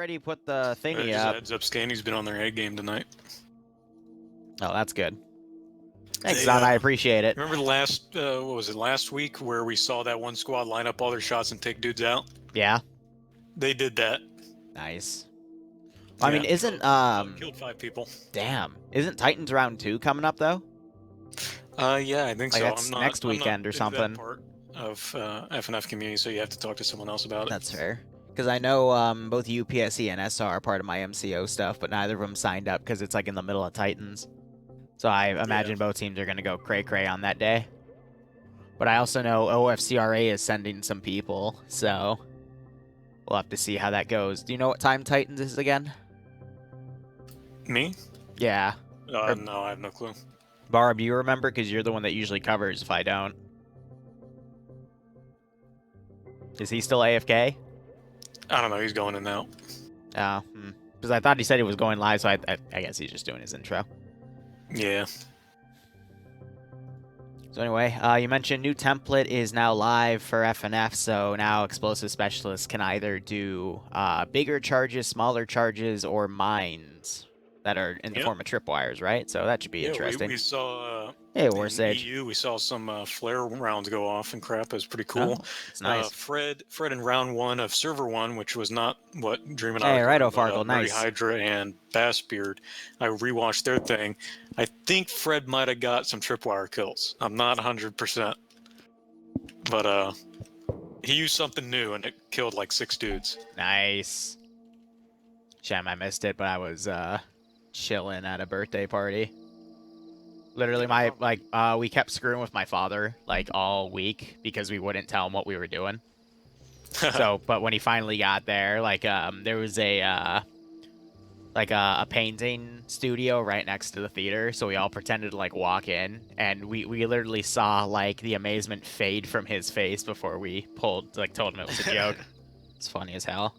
already put the thingy Just up. heads up, Scanny's been on their A game tonight. Oh, that's good. Thanks, Don. I appreciate it. Remember the last, what was it, last week where we saw that one squad line up all their shots and take dudes out? Yeah. They did that. Nice. I mean, isn't killed 5 people. Damn. Isn't Titans round 2 coming up though? Yeah, I think so. That's next weekend or something. That part of FNF community, so you have to talk to someone else about it. That's fair. Because I know both UPSC and SR are part of my MCO stuff, but neither of them signed up because it's like in the middle of Titans. So I imagine both teams are going to go cray-cray on that day. But I also know OFCRA is sending some people, so we'll have to see how that goes. Do you know what time Titans is again? Me? Yeah. No, I have no clue. Barb, you remember? Because you're the one that usually covers if I don't. Is he still AFK? I don't know. He's going in now. Oh, because I thought he said he was going live, so I guess he's just doing his intro. Yeah. So anyway, you mentioned new template is now live for FNF, so now explosive specialists can either do bigger charges, smaller charges, or mines that are in the form of tripwires, right? So that should be interesting. We saw hey, Warsage. EU, we saw some flare rounds go off and crap. It was pretty cool. Oh, it's nice. Fred in round 1 of server 1, which was not what Dream and I was right, doing, Fargle, nice. Hydra and Bassbeard. I rewatched their thing. I think Fred might have got some tripwire kills. I'm not 100%. But he used something new and it killed like 6 dudes. Nice. Shame I missed it, but I was chilling at a birthday party. Literally, we kept screwing with my father like all week because we wouldn't tell him what we were doing. So, but when he finally got there, there was a painting studio right next to the theater, so we all pretended to walk in, and we literally saw the amazement fade from his face before we told him it was a joke. It's funny as hell.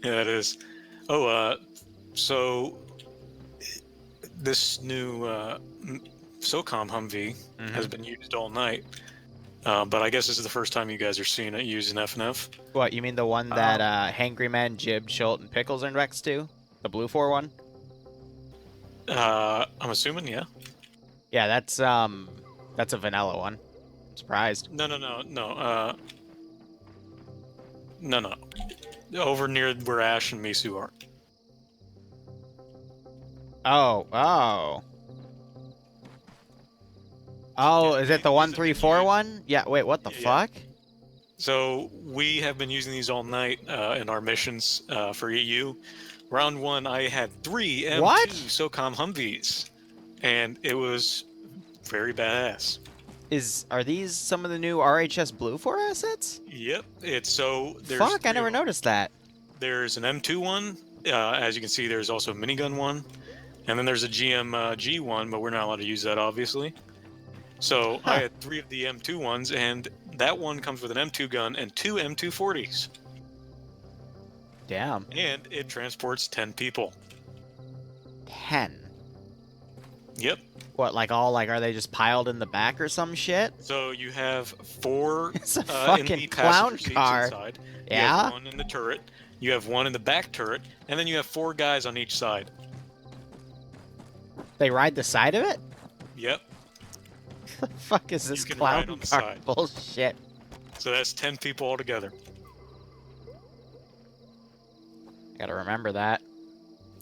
Yeah, it is. Oh, so this new SOCOM Humvee has been used all night, but I guess this is the first time you guys are seeing it used in FNF. What, you mean the one that Hangry Man, Jib, Schult, and Pickles are next to? The Blue 4 one? I'm assuming, yeah. Yeah, that's a vanilla one. I'm surprised. No. No. Over near where Ash and Misu are. Oh, is it the 134 one? Yeah, wait, what the fuck? So we have been using these all night in our missions for EU. Round 1, I had 3 M2 SOCOM Humvees, and it was very badass. Are these some of the new RHS Blue 4 assets? Yep. Fuck, I never noticed that. There's an M2 one. As you can see, there's also a minigun one. And then there's a GMG one, but we're not allowed to use that, obviously. So I had 3 of the M2 ones, and that one comes with an M2 gun and 2 M240s. Damn. And it transports 10 people. 10? Yep. What, are they just piled in the back or some shit? So you have 4 it's a in fucking the clown passenger car. seats inside. Yeah? You have 1 in the turret. You have 1 in the back turret. And then you have 4 guys on each side. They ride the side of it? Yep. The fuck is this clown car side. bullshit? So that's 10 people altogether. Gotta remember that.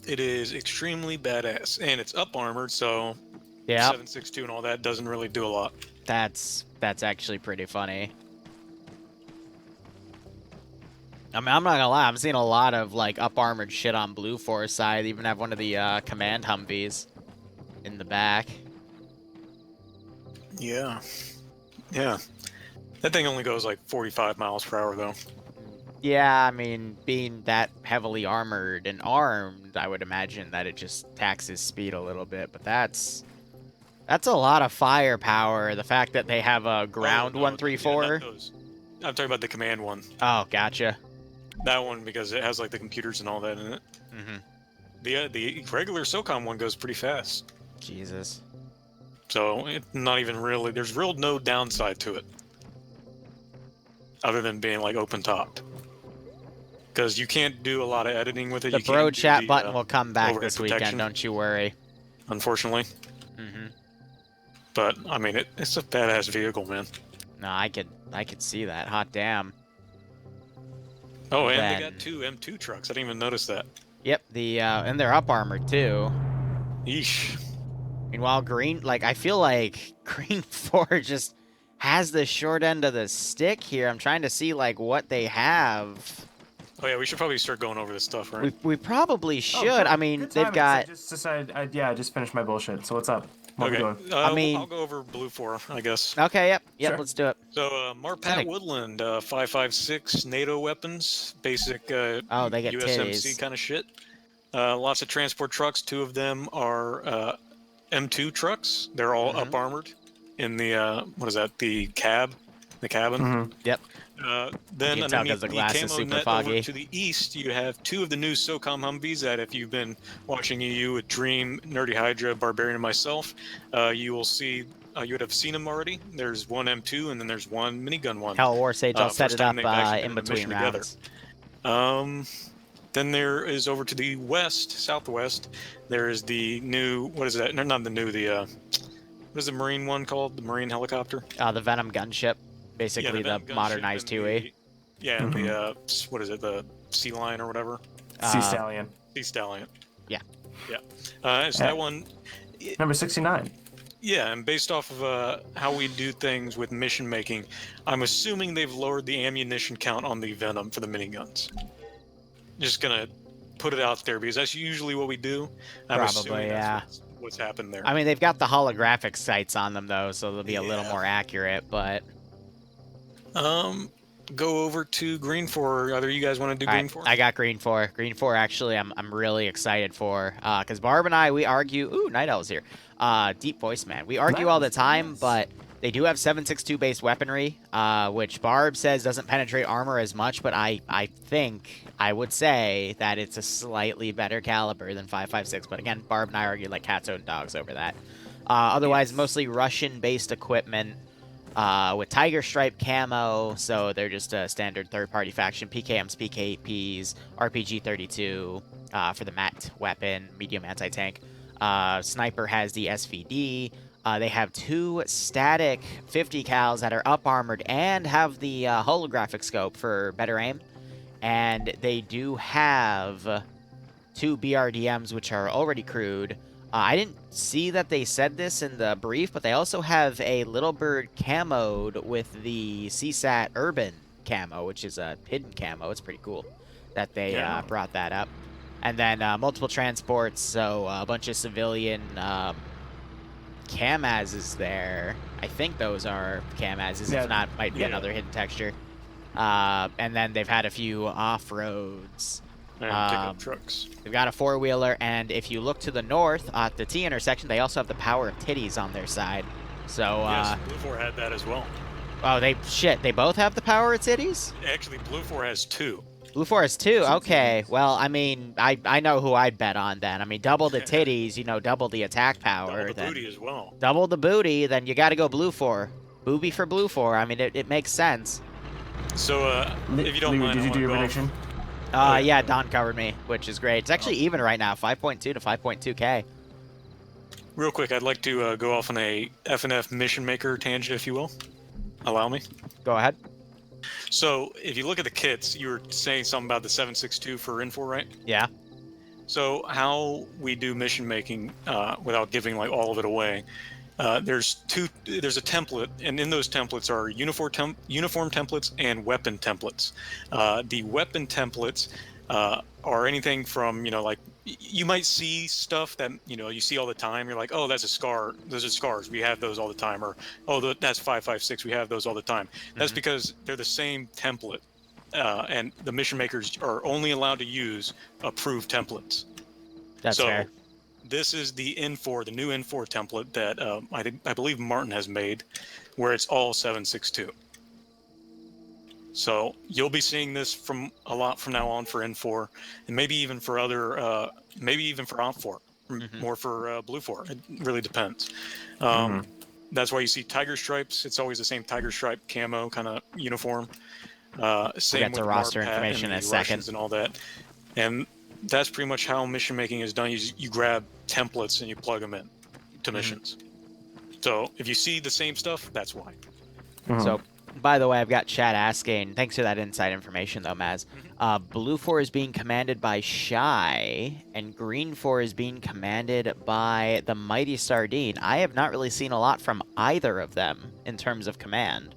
It is extremely badass, and it's up armored, so 7.62 and all that doesn't really do a lot. That's actually pretty funny. I mean, I'm not gonna lie, I'm seeing a lot of up armored shit on Blue Force side. They even have one of the command Humvees in the back. Yeah. That thing only goes 45 miles per hour, though. Yeah, I mean, being that heavily armored and armed, I would imagine that it just taxes speed a little bit. But that's a lot of firepower. The fact that they have a ground 134. Yeah, I'm talking about the command one. Oh, gotcha. That one, because it has the computers and all that in it. The regular SOCOM one goes pretty fast. Jesus. So it's not even really. There's no downside to it, other than being open topped. because you can't do a lot of editing with it. The you bro can't do chat the, button will come back overhead this weekend, protection. don't you worry. Unfortunately. Mm-hmm. But I mean, it's a badass vehicle, man. No, I could see that. Hot damn. Oh, But and then, they got 2 M2 trucks. I didn't even notice that. Yep, and they're up armored too. Yeesh. Meanwhile, green, like, I feel like Green 4 just has the short end of the stick here. I'm trying to see, like, what they have. Oh yeah, we should probably start going over this stuff, right? We probably should. Oh, I mean, good they've timing, 'cause I got... just decided, I just finished my bullshit. So what's up? What Okay. are we doing? I mean- I'll go over Blue 4, I guess. Okay, yep, Sure. let's do it. So, Marpat Woodland, 5.56 NATO weapons, basic Oh, they get USMC titties. kind of shit. Lots of transport trucks. 2 of them are M2 trucks. They're all up armored in the what is that? The cabin. Yep. Then You can tell 'cause underneath the the glass is camo super net foggy. over to the east, you have 2 of the new SOCOM Humvees that if you've been watching EU with Dream, Nerdy Hydra, Barbarian, and myself, you will see, you would have seen them already. There's one M2 and then there's one minigun one. Hell, War Sage, I'll set First it time up they've actually in been in a between mission together. rounds. Then there is over to the west, southwest, there is the new, what is that? No, not the new, the, what is the Marine one called? The Marine helicopter? The Venom gunship, basically the Venom gunship modernized and Huey. the- Yeah, and the, what is it, the Sea Lion or whatever? Sea Stallion. Sea Stallion. Yeah. Yeah. So that one, Number 69. yeah, and based off of how we do things with mission making, I'm assuming they've lowered the ammunition count on the Venom for the miniguns. Just gonna put it out there because that's usually what we do. I'm Probably, assuming yeah. that's what's happened there. I mean, they've got the holographic sights on them, though, so they'll be a little Yeah. more accurate, but... Go over to Green 4. Either you guys want to do Green 4? I got Green 4. Green 4, actually, I'm really excited for. Because Barb and I, we argue... Ooh, Night Owl's here. Deep voice, man. We argue all the time, but they do have 7.62 base weaponry, which Barb says doesn't penetrate armor as much, but I think, I would say that it's a slightly better caliber than 5.56. But again, Barb and I argue like cats and dogs over that. Otherwise, mostly Russian-based equipment. With Tiger Stripe camo, so they're just a standard third-party faction. PKMs, PKPs, RPG-32 for the MAT weapon, medium anti-tank. Sniper has the SVD. They have 2 static 50 cals that are up-armored and have the holographic scope for better aim. And they do have 2 BRDMs, which are already crewed. I didn't see that they said this in the brief, but they also have a Little Bird camoed with the CSAT Urban camo, which is a hidden camo. It's pretty cool that they brought that up. And then multiple transports, so a bunch of civilian Camazes there. I think those are Camazes. Yeah, If not, might be yeah. another hidden texture. And then they've had a few off-roads. And pickup trucks. They've got a 4-wheeler, and if you look to the north at the T intersection, they also have the power of titties on their side. So, Yes, Blue 4 had that as well. oh, they both have the power of titties? Actually, Blue 4 has 2. Blue 4 is 2, okay. Well, I mean, I know who I'd bet on then. I mean, double the titties, you know, double the attack power. Double the then booty as well. Double the booty, then you gotta go Blue 4. Booby for Blue 4, I mean, it makes sense. So, if you don't Liru, mind, did I you do your wanna go prediction? Yeah, Don covered me, which is great. It's actually even right now, 5.2 to 5.2K. Real quick, I'd like to go off on a FNF mission maker tangent, if you will. Allow me. Go ahead. So, if you look at the kits, you were saying something about the 7.62 for Info, right? Yeah. So, how we do mission making without giving like all of it away? There's a template, and in those templates are uniform templates and weapon templates. The weapon templates are anything from, you know, like you might see stuff that, you know, you see all the time. You're like, oh, that's a scar. Those are scars. We have those all the time. Or, oh, that's 5.56. We have those all the time. That's because they're the same template. And the mission makers are only allowed to use approved templates. That's fair. This is the N4, the new N4 template that I believe Martin has made, where it's all 7.62. So you'll be seeing this from a lot from now on for N4, and maybe even for other, maybe even for OP4, more for Blue 4. It really depends. That's why you see tiger stripes. It's always the same tiger stripe camo kind of uniform. Same get with to roster Marpat information and in a the second. Russians and all that. And that's pretty much how mission making is done. You grab templates and you plug them in to missions. So if you see the same stuff, that's why. So, by the way, I've got chat asking, thanks for that inside information, though, Maz. Blue 4 is being commanded by Shy, and Green 4 is being commanded by the Mighty Sardine. I have not really seen a lot from either of them in terms of command.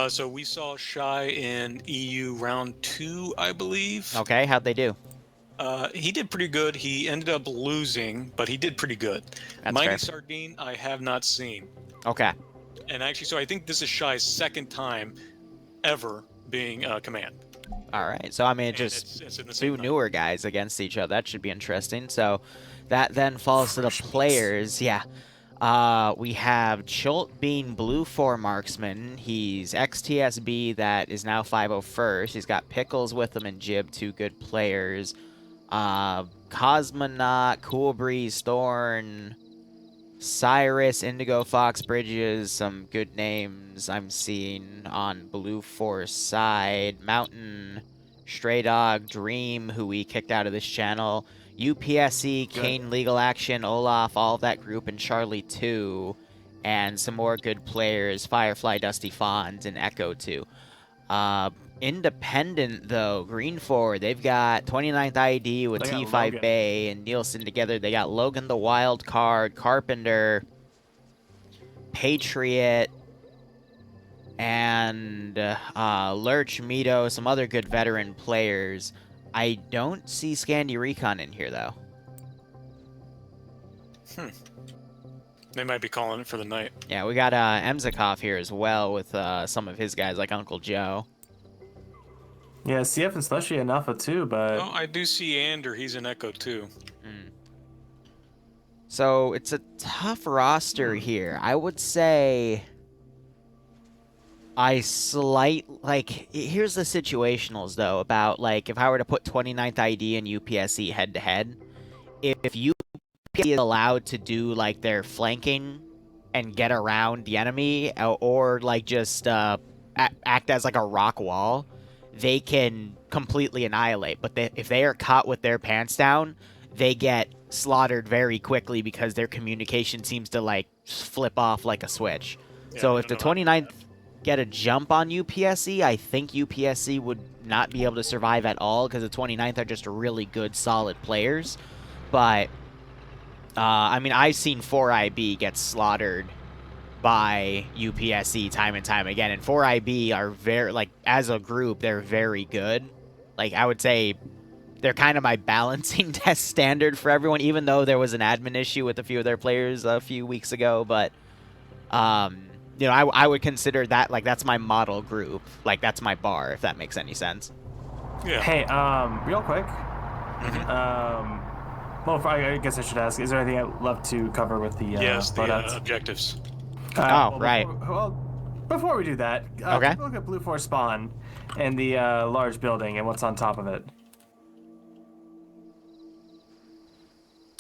So we saw Shy in EU round 2, I believe. Okay, how'd they do? He did pretty good. He ended up losing, but he did pretty good. That's Mighty fair. Sardine, I have not seen. Okay. And actually, so I think this is Shy's second time ever being command. All right. So, I mean, And just it's in the two same night. newer guys against each other. That should be interesting. So, that then falls to the players. Yeah. We have Chult being Blue 4 marksman. He's XTSB that is now 501st. He's got Pickles with him and Jib, two good players. Cosmonaut, Cool Breeze, Thorn, Cyrus, Indigo Fox, Bridges, some good names I'm seeing on Blue 4's side. Mountain, Stray Dog, Dream, who we kicked out of this channel. UPSC, Kane Legal Action, Olaf, all of that group, and Charlie 2. And some more good players, Firefly, Dusty Fawns, and Echo 2. Independent, though, Green 4, they've got 29th ID with They got T5 Logan. Bay and Nielsen together. They got Logan the Wild Card, Carpenter, Patriot, and Lurch, Mito, some other good veteran players. I don't see Scandi Recon in here, though. They might be calling it for the night. Yeah, we got Emzikov here as well with some of his guys like Uncle Joe. Yeah, CF and Slushy and Alpha too, but Oh, I do see Ander. He's in Echo too. So it's a tough roster here. I would say here's the situationals though about like if I were to put 29th ID and UPSC head to head, if UPSC is allowed to do like their flanking and get around the enemy or like just act as like a rock wall, they can completely annihilate. But if they are caught with their pants down, they get slaughtered very quickly because their communication seems to like flip off like a switch. Yeah, So I if the don't know about 29th get a jump on UPSC, I think UPSC would not be able to survive at all because the 29th are just really good, solid players. But, I mean, I've seen 4IB get slaughtered by UPSC time and time again, and 4IB are very, like, as a group, they're very good. Like, I would say they're kind of my balancing test standard for everyone, even though there was an admin issue with a few of their players a few weeks ago, but, you know, I would consider that, like, that's my model group. Like, that's my bar, if that makes any sense. Yeah. hey, real quick. Well, I guess I should ask, is there anything left to cover with the Yes, the loadouts? objectives. Right. Before we do that, Okay. take a look at Blue 4 spawn and the large building and what's on top of it.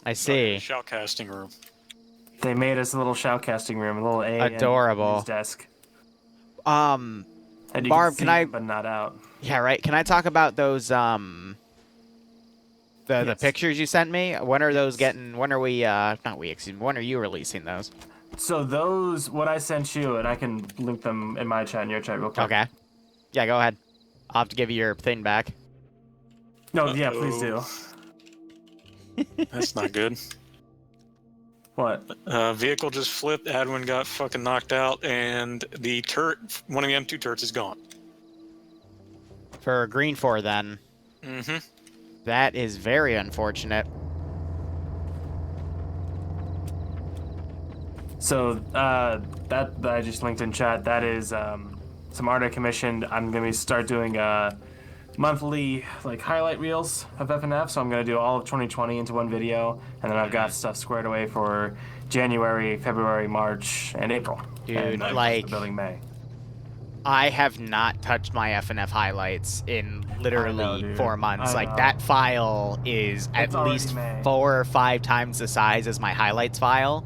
I see. Shoutcasting room. They made us a little shoutcasting room, a little A Adorable. and desk. Um, And you Barb, can can see, I- but not out. yeah, right. Can I talk about those, the Yes. pictures you sent me? When are those getting, when are we, not we, excuse me, when are you releasing those? So those, what I sent you, and I can link them in my chat and your chat real quick. Okay. Yeah, go ahead. I'll have to give you your thing back. No, yeah, please do. That's not good. What? Vehicle just flipped. Adwin got fucking knocked out, and the turret, one of the M2 turrets, is gone. For Green 4, then. Mm-hmm. That is very unfortunate. So that I just linked in chat. That is some art I commissioned. I'm gonna start doing monthly like highlight reels of FNF. So I'm gonna do all of 2020 into one video, and then I've got stuff squared away for January, February, March, and April. Dude, and like- the building May. I have not touched my FNF highlights in literally I know, dude. 4 months. I Like, know. that file is at It's already least May. 4 or 5 times the size as my highlights file.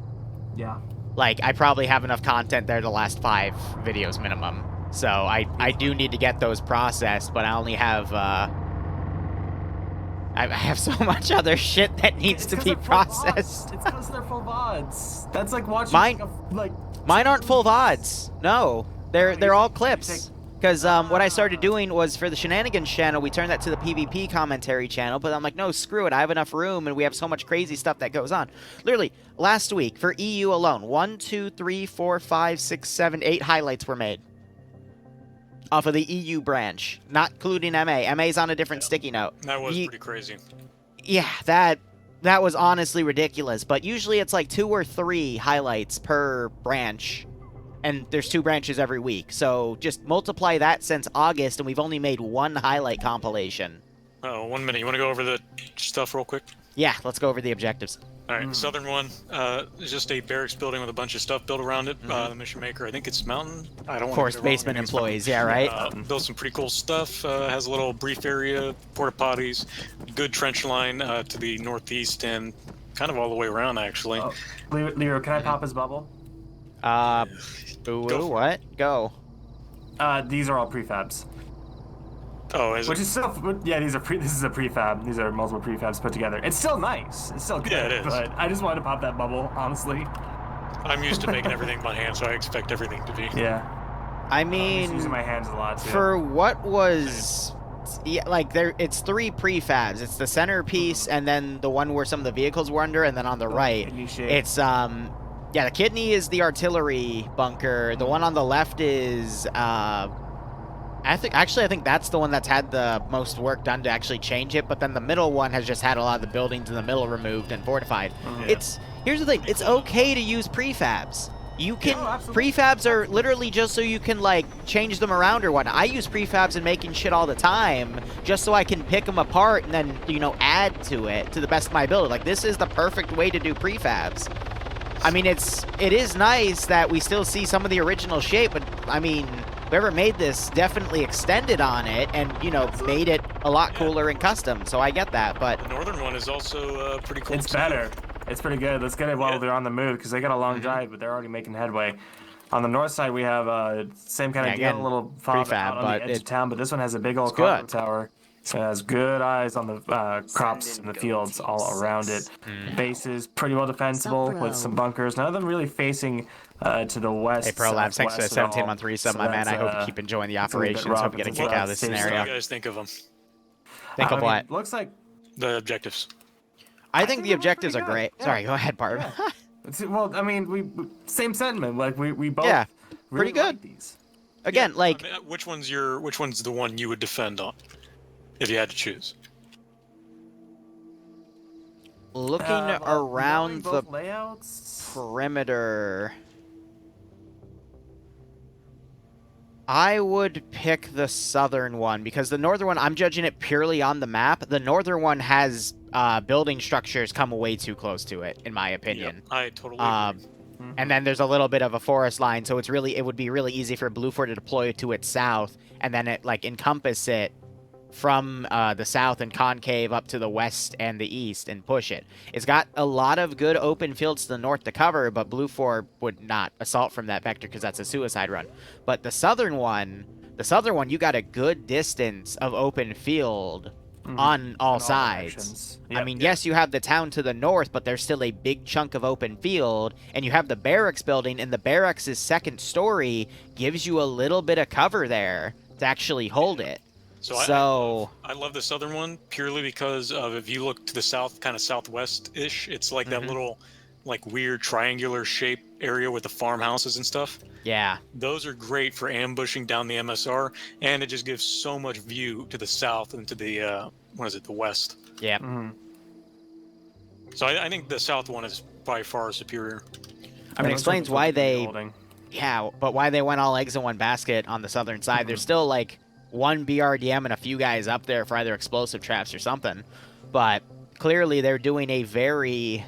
Yeah. Like, I probably have enough content there to last 5 videos minimum. So I do need to get those processed, but I only have I have so much other shit that needs to be processed. It's because they're full VODs. That's like watching Mine aren't full VODs. No, they're all clips. Because what I started doing was for the Shenanigans channel, we turned that to the PvP commentary channel, but I'm like, no, screw it. I have enough room, and we have so much crazy stuff that goes on. Literally, last week, for EU alone, 1, 2, 3, 4, 5, 6, 7, 8 highlights were made. Off of the EU branch, not including MA. MA's on a different sticky note. That was pretty crazy. Yeah, that was honestly ridiculous. But usually it's like 2 or 3 highlights per branch. And there's 2 branches every week. So just multiply that since August, and we've only made 1 highlight compilation. Oh, 1 minute. You want to go over the stuff real quick? Yeah, let's go over the objectives. All right, southern one is just a barracks building with a bunch of stuff built around it. The mission maker, I think it's Mountain. I don't want to Forced basement employees, yeah, right? Built some pretty cool stuff. Has a little brief area, porta potties, good trench line to the northeast and kind of all the way around, actually. Oh. Liru, can I pop his bubble? What? Go. These are all prefabs. Oh, is Which it? is still, yeah, this is a prefab. These are multiple prefabs put together. It's still nice. It's still good. Yeah, it is. But I just wanted to pop that bubble, honestly. I'm used to making everything by hand, so I expect everything to be. Yeah. I I'm mean, using my hands a lot too. for what was... Yeah, like it's 3 prefabs. It's the centerpiece, and then the one where some of the vehicles were under, and then on the right, it's yeah, the kidney is the artillery bunker. The one on the left is I think that's the one that's had the most work done to actually change it, but then the middle one has just had a lot of the buildings in the middle removed and fortified. Yeah. Here's the thing, it's okay to use prefabs. You can prefabs are literally just so you can like change them around or whatnot. I use prefabs in making shit all the time just so I can pick them apart and then, you know, add to it to the best of my ability. Like, this is the perfect way to do prefabs. I mean, it is nice that we still see some of the original shape, but I mean, whoever made this definitely extended on it and, you know, made it a lot cooler and custom. So I get that, but The northern one is also pretty cool. It's better. It's pretty good. Let's get it while they're on the move, because they got a long drive, but they're already making headway. On the north side, we have same kind of deal, again, a little fog prefab, out on but the edge of town, but this one has a big old clock tower. It has good eyes on the crops and the fields all around it. The base is pretty well defensible with some bunkers. None of them really facing to the west. hey, Pro Labs, thanks for the southwest at all. 17-month resub, So my man. I that's, hope you keep enjoying the a little bit operations. Hope rough. you get a It's kick a out of this lot of What do scenario. you guys think of them? Think of what? Looks like The objectives. I think the they look objectives are pretty good. great. Yeah. Sorry, go ahead, Barb. well, I mean, we same sentiment. Like we both Yeah, really pretty good. like these. Again, like, I mean, which one's the one you would defend on, if you had to choose? looking Knowing around the both layouts. perimeter, I would pick the southern one because the northern one, I'm judging it purely on the map. The northern one has building structures come way too close to it, in my opinion. Yep, I totally agree. And then there's a little bit of a forest line, so it would be really easy for Blue Fort to deploy to its south, and then it like encompass it from the south and concave up to the west and the east and push it. It's got a lot of good open fields to the north to cover, but Blue Fort would not assault from that vector because that's a suicide run. But the southern one, you got a good distance of open field on all sides. directions. I mean, yes, you have the town to the north, but there's still a big chunk of open field, and you have the barracks building, and the barracks' second story gives you a little bit of cover there to actually hold it. So I love the southern one purely because of, if you look to the south, kind of southwest-ish, it's like that little, like, weird triangular shape area with the farmhouses and stuff. Yeah. Those are great for ambushing down the MSR, and it just gives so much view to the south and to the the west. Yeah. So I think the south one is by far superior. I mean, it explains why they, but why they went all eggs in one basket on the southern side. There's still like one BRDM and a few guys up there for either explosive traps or something, but clearly they're doing a very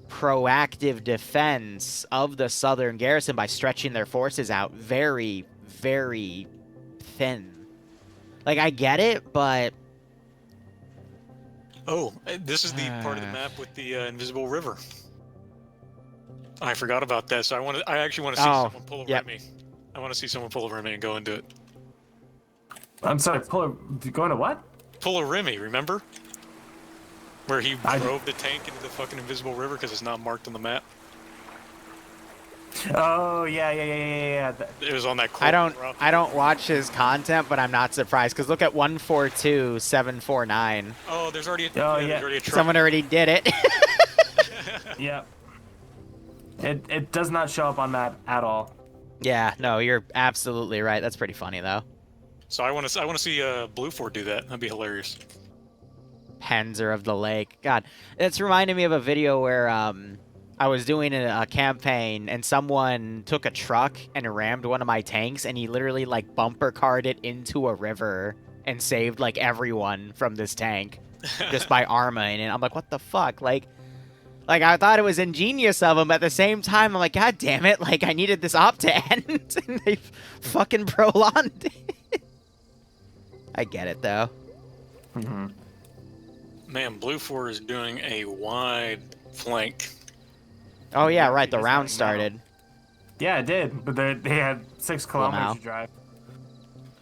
proactive defense of the southern garrison by stretching their forces out very, very thin. Like, I get it, but Oh, this is the part of the map with the invisible river. I forgot about that, so I actually want to see someone pull over at me. I want to see someone pull a Remy and go into it. I'm sorry, going to what? Pull a Remy, remember? Where he drove the tank into the fucking invisible river because it's not marked on the map. Oh yeah. It was on that. I don't watch his content, but I'm not surprised because look at 142-749. Oh, there's already there's already a truck. Someone already did it. Yeah. It does not show up on that at all. Yeah, no, you're absolutely right. That's pretty funny though. So I want to see Blue Fort do that. That'd be hilarious. Panzer of the Lake. God, it's reminding me of a video where I was doing a campaign and someone took a truck and rammed one of my tanks and he literally like bumper carred it into a river and saved like everyone from this tank just by Arma. And I'm like, what the fuck? Like I thought it was ingenious of them, but at the same time, I'm like, God damn it! Like I needed this op to end, and they fucking prolonged it. I get it though. Mm-hmm. Man, Blue 4 is doing a wide flank. Oh yeah, right. The round started. Yeah, it did, but they had 6 kilometers to drive.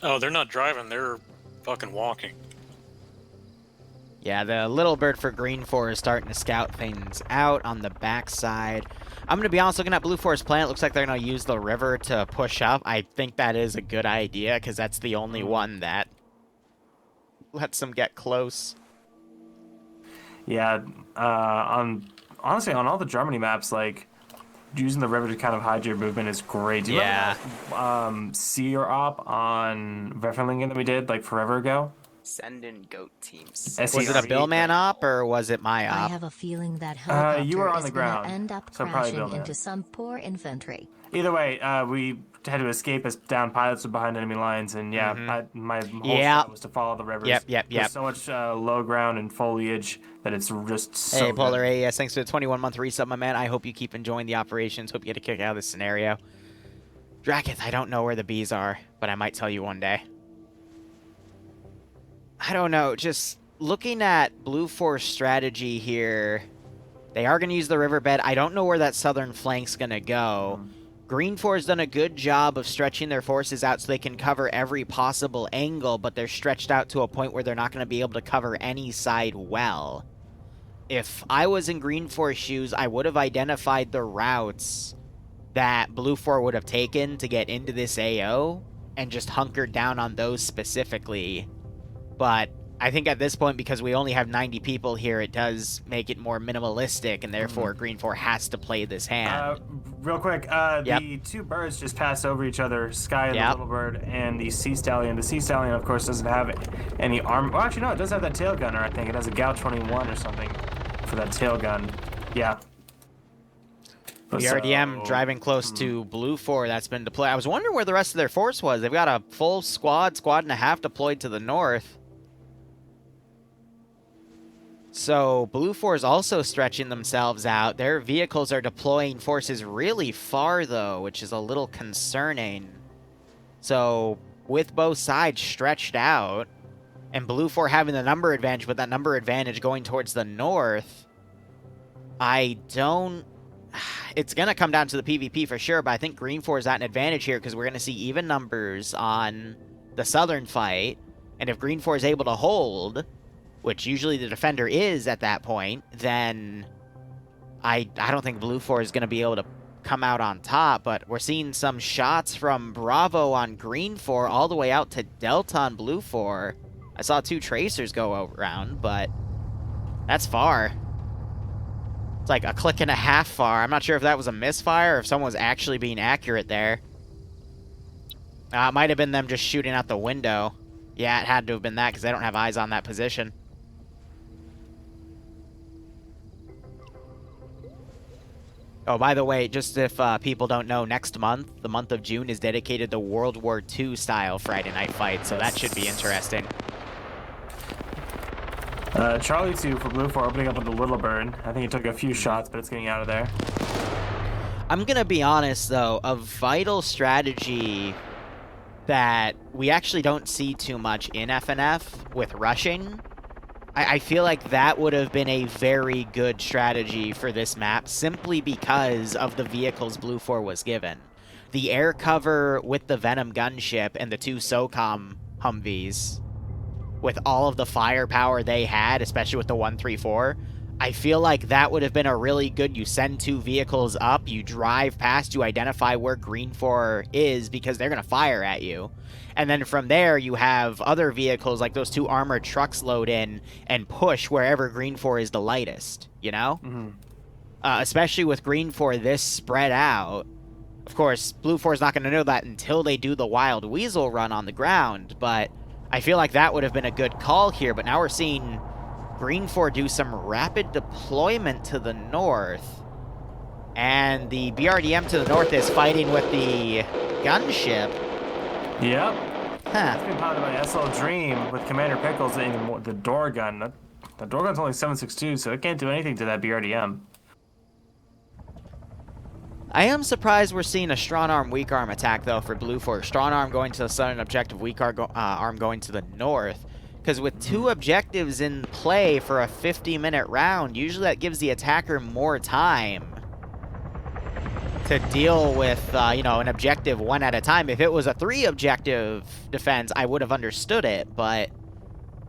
Oh, they're not driving; they're fucking walking. Yeah, the little bird for Green 4 is starting to scout things out on the backside. I'm going to be honest, looking at Blue 4's plan, it looks like they're going to use the river to push up. I think that is a good idea, because that's the only one that lets them get close. Yeah, honestly, on all the Germany maps, like, using the river to kind of hide your movement is great. Do you remember Seer Op on Verfenlingen that we did, like, forever ago? Send in goat teams. Was it a Billman op or was it my op? I have a feeling that helicopter you were on the is gonna ground, end up so probably crashing Billman. into some poor infantry. Either way, we had to escape as down pilots were behind enemy lines, and my whole shot was to follow the rivers. Yep. There's so much low ground and foliage that it's just so Hey, Polar good. AES, thanks for the 21-month resub, my man. I hope you keep enjoying the operations. Hope you get a kick out of this scenario. Draketh, I don't know where the bees are, but I might tell you one day. I don't know, just looking at Blue Force strategy here, they are going to use the riverbed. I don't know where that southern flank's going to go. Green 4's done a good job of stretching their forces out so they can cover every possible angle, but they're stretched out to a point where they're not going to be able to cover any side well. If I was in Green 4's shoes, I would have identified the routes that Blue 4 would have taken to get into this AO and just hunkered down on those specifically. But I think at this point, because we only have 90 people here, it does make it more minimalistic, and therefore Green 4 has to play this hand. Real quick, the two birds just pass over each other, Sky, the little bird, and the Sea Stallion. The Sea Stallion, of course, doesn't have any arm. Well, actually, no, it does have that tail gunner, I think. It has a Gao 21 or something for that tail gun. Yeah. BRDM driving close to Blue 4 that's been deployed. I was wondering where the rest of their force was. They've got a full squad and a half deployed to the north. So Blue 4 is also stretching themselves out. Their vehicles are deploying forces really far, though, which is a little concerning. So with both sides stretched out, and Blue 4 having the number advantage, with that number advantage going towards the north, I don't... It's going to come down to the PvP for sure, but I think Green 4 is at an advantage here because we're going to see even numbers on the southern fight. And if Green 4 is able to hold, which usually the defender is at that point, then I don't think Blue 4 is going to be able to come out on top. But we're seeing some shots from Bravo on Green 4 all the way out to Delta on Blue 4. I saw 2 tracers go around, but that's far. It's like a click and a half far. I'm not sure if that was a misfire or if someone was actually being accurate there. It might have been them just shooting out the window. Yeah, it had to have been that because they don't have eyes on that position. Oh, by the way, just if people don't know, next month, the month of June, is dedicated to World War II style Friday night fights, so that should be interesting. Charlie 2 for Blue 4 opening up with the Little Bird. I think he took a few shots, but it's getting out of there. I'm going to be honest, though, a vital strategy that we actually don't see too much in FNF with rushing. I feel like that would have been a very good strategy for this map, simply because of the vehicles Blue 4 was given. the air cover with the Venom gunship and the 2 SOCOM Humvees, with all of the firepower they had, especially with the 134, I feel like that would have been a really good, you send 2 vehicles up, you drive past, you identify where Green 4 is because they're going to fire at you. And then from there, you have other vehicles like those 2 armored trucks load in and push wherever Green 4 is the lightest, you know? Mm-hmm. Especially with Green 4 this spread out. Of course, Blue 4 is not going to know that until they do the Wild Weasel run on the ground, but I feel like that would have been a good call here, but now we're seeing Green 4 do some rapid deployment to the north, and the BRDM to the north is fighting with the gunship. Yep. Huh. That's been piloted by SL Dream with Commander Pickles and the door gun. The door gun's only 7.62, so it can't do anything to that BRDM. I am surprised we're seeing a strong arm, weak arm attack, though, for Blue 4. Strong arm going to the southern objective, weak arm going to the north. Because with 2 objectives in play for a 50-minute round, usually that gives the attacker more time to deal with, you know, an objective 1 at a time. If it was a 3-objective defense, I would have understood it. But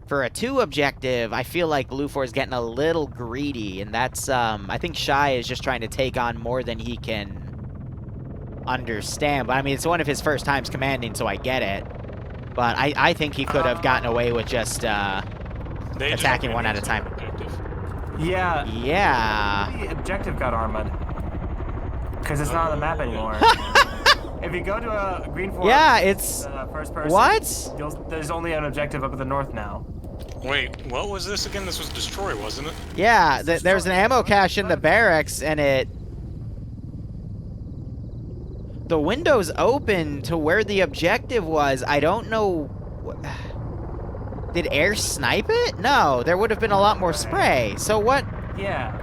for a 2-objective, I feel like Blue 4 is getting a little greedy. And that's, I think Shy is just trying to take on more than he can understand. But, I mean, it's one of his first times commanding, so I get it. But I think he could have gotten away with just attacking 1 at a time. Yeah. Yeah. The objective got armored. Because it's not on the map anymore. If you go to a Green 4, yeah, it's first person. What? There's only an objective up at the north now. Wait, what was this again? This was Destroy, wasn't it? Yeah, there's an ammo cache in the barracks, and the window's open to where the objective was. I don't know. Did air snipe it? No, there would have been a lot more spray. So what? Yeah.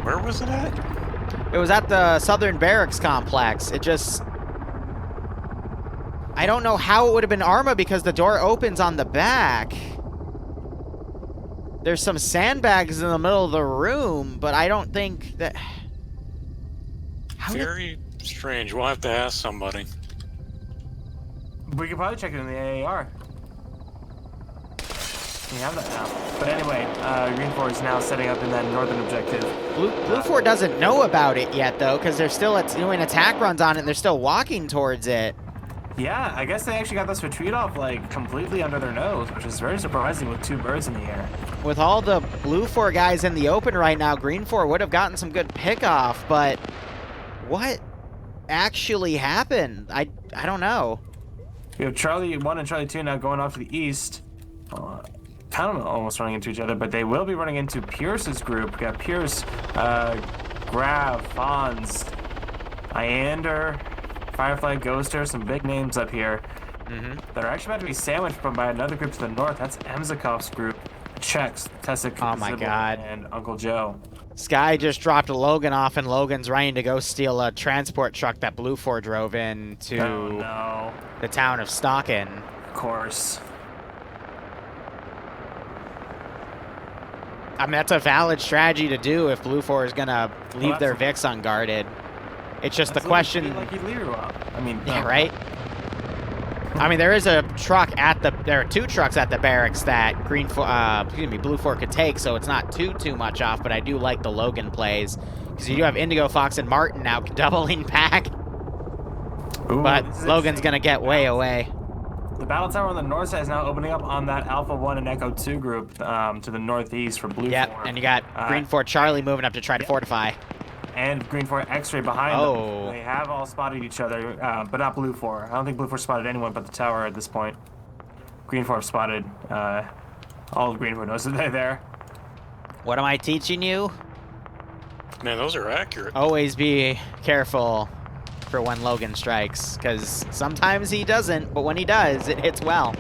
Where was it at? It was at the Southern Barracks complex. It just... I don't know how it would have been Arma because the door opens on the back. There's some sandbags in the middle of the room, but I don't think that... Very strange. We'll have to ask somebody. We could probably check it in the AAR. We have that now. But anyway, Green 4 is now setting up in that northern objective. Blue 4 doesn't know about it yet, though, because they're still doing attack runs on it, and they're still walking towards it. Yeah, I guess they actually got this retreat off, like, completely under their nose, which is very surprising with 2 birds in the air. With all the Blue 4 guys in the open right now, Green 4 would have gotten some good pickoff, but what actually happened? I don't know. We have Charlie 1 and Charlie 2 now going off to the east. Kind of almost running into each other, but they will be running into Pierce's group. We got Pierce, Grav, Fonz, Iander, Firefly, Ghoster, some big names up here that are actually about to be sandwiched by another group to the north. That's Emzakov's group. Czechs, Tessic, Oh my Zibble, God. and Uncle Joe. Sky just dropped Logan off, and Logan's running to go steal a transport truck that Blue 4 drove in to Oh no. the town of Stockin. Of course. I mean, that's a valid strategy to do if Blue 4 is going to leave their Vix unguarded. It's just the question... Like Liru up. I mean, yeah, right? I mean, there is a truck at the... There are 2 trucks at the barracks that Blue 4 could take, so it's not too much off, but I do like the Logan plays. Because you do have Indigo, Fox, and Martin now doubling back. Ooh, But Logan's going to get way away. The battle tower on the north side is now opening up on that Alpha 1 and Echo 2 group to the northeast for Blue 4. Yep, and you got Green 4 Charlie moving up to try to fortify. And Green 4 X-Ray behind them. They have all spotted each other, but not Blue 4. I don't think Blue 4 spotted anyone but the tower at this point. Green 4 have spotted. All of Green 4 knows that they're there. What am I teaching you? Man, those are accurate. Always be careful for when Logan strikes, because sometimes he doesn't, but when he does, it hits well.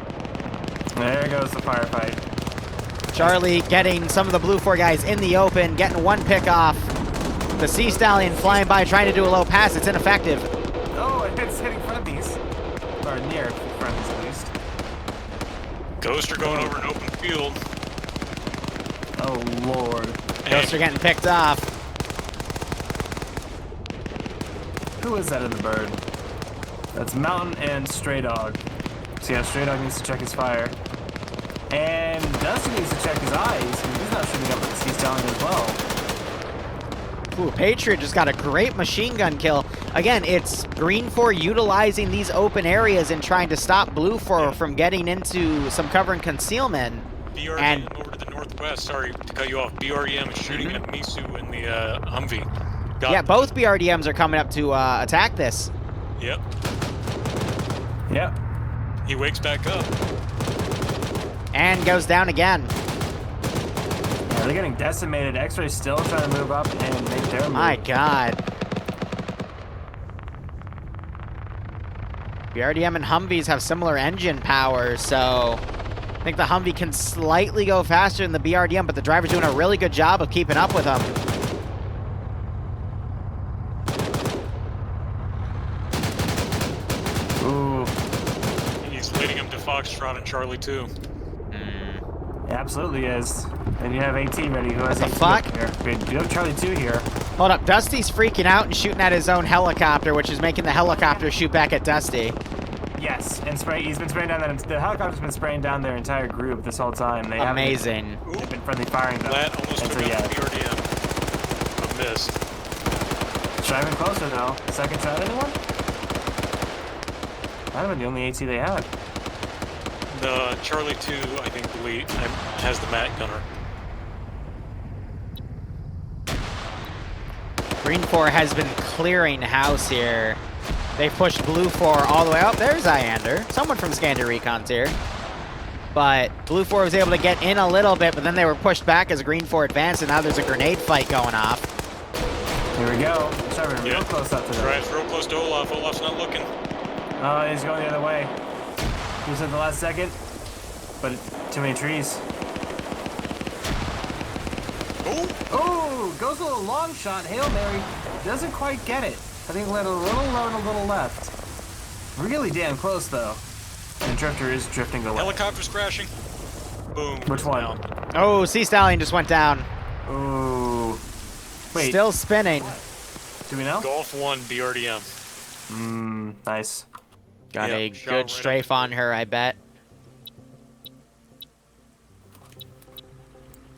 There goes the firefight. Charlie getting some of the Blue 4 guys in the open, getting 1 pick off. The Sea Stallion flying by, trying to do a low pass. It's ineffective. Oh, it's hitting friendlies. Or near friendlies, at least. Ghoster going over an open field. Oh, Lord. Ghosts are getting picked off. Who is that in the bird? That's Mountain and Stray Dog. So yeah, Stray Dog needs to check his fire. And Dusty needs to check his eyes, because he's not shooting up at the Stallion as well. Ooh, Patriot just got a great machine gun kill. Again, it's Green 4 utilizing these open areas and trying to stop Blue 4 from getting into some cover and concealment. BRDM And over to the northwest. Sorry to cut you off. BRDM is shooting at Misu in the Humvee. yeah, both BRDMs are coming up to attack this. Yep. Yep. He wakes back up. And goes down again. Yeah, they're getting decimated. X-Ray's still trying to move up and make their move. My God. BRDM and Humvees have similar engine power, so I think the Humvee can slightly go faster than the BRDM, but the driver's doing a really good job of keeping up with them. Ooh. He's leading him to Foxtrot and Charlie 2. It absolutely is. And you have AT ready. Who has What AT the fuck? here? Wait, you have Charlie 2 here. Hold up, Dusty's freaking out and shooting at his own helicopter, which is making the helicopter shoot back at Dusty. Yes, and he's been spraying down that. The helicopter's been spraying down their entire group this whole time. They Amazing. They've been friendly firing them. Lat almost And took so, out yeah, the BRDM. A miss. driving closer now. Second shot, anyone? Might have been the only AT they had. The Charlie 2, I think, has the Mat Gunner. Green 4 has been clearing house here. They've pushed Blue 4 all the way up. There's Iander. Someone from Scander Recon's here. But Blue 4 was able to get in a little bit, but then they were pushed back as Green 4 advanced, and now there's a grenade fight going off. Here we go. Driving real close up to them. Drives real close to Olaf. Olaf's not looking. Oh, he's going the other way. He was at the last second, but too many trees. Oh, goes a little long shot. Hail Mary. Doesn't quite get it. I think let a little low and a little left. Really damn close, though. And the drifter is drifting away. Helicopter's crashing. Boom. Which one? Down. Oh, Sea Stallion just went down. Ooh. Wait. Still spinning. Do we know? Golf 1 BRDM. Nice. Got a shot good right strafe on her, I bet.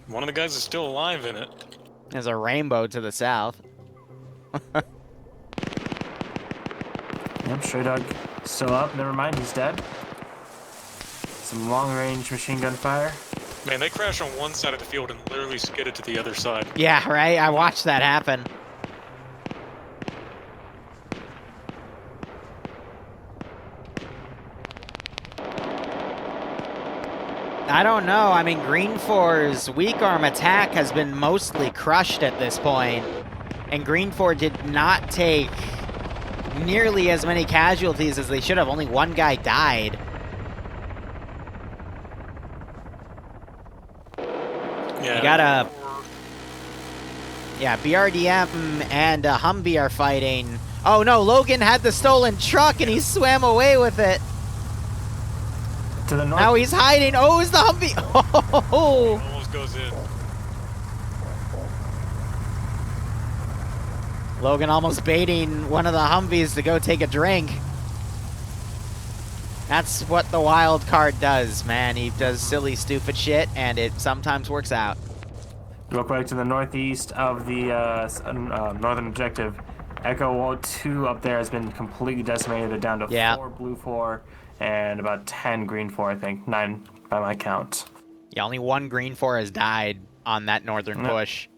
One of the guys is still alive in it. There's a rainbow to the south. Yep, Stray Dog still up. Never mind, he's dead. Some long-range machine gun fire. Man, they crashed on one side of the field and literally skidded to the other side. Yeah, right? I watched that happen. I don't know. I mean, Green 4's weak arm attack has been mostly crushed at this point, and Green 4 did not take nearly as many casualties as they should have. Only one guy died. Yeah. You gotta... Yeah, BRDM and Humvee are fighting. Oh no, Logan had the stolen truck and he swam away with it. To the north. Now he's hiding. Oh, it's the Humvee. Oh. Almost goes in. Logan almost baiting one of the Humvees to go take a drink. That's what the wild card does, man. He does silly, stupid shit, and it sometimes works out. Real quick, to the northeast of the northern objective, Echo 2 up there has been completely decimated. They're down to 4 blue 4 and about 10 green 4, I think. 9 by my count. Yeah, only one green 4 has died on that northern push.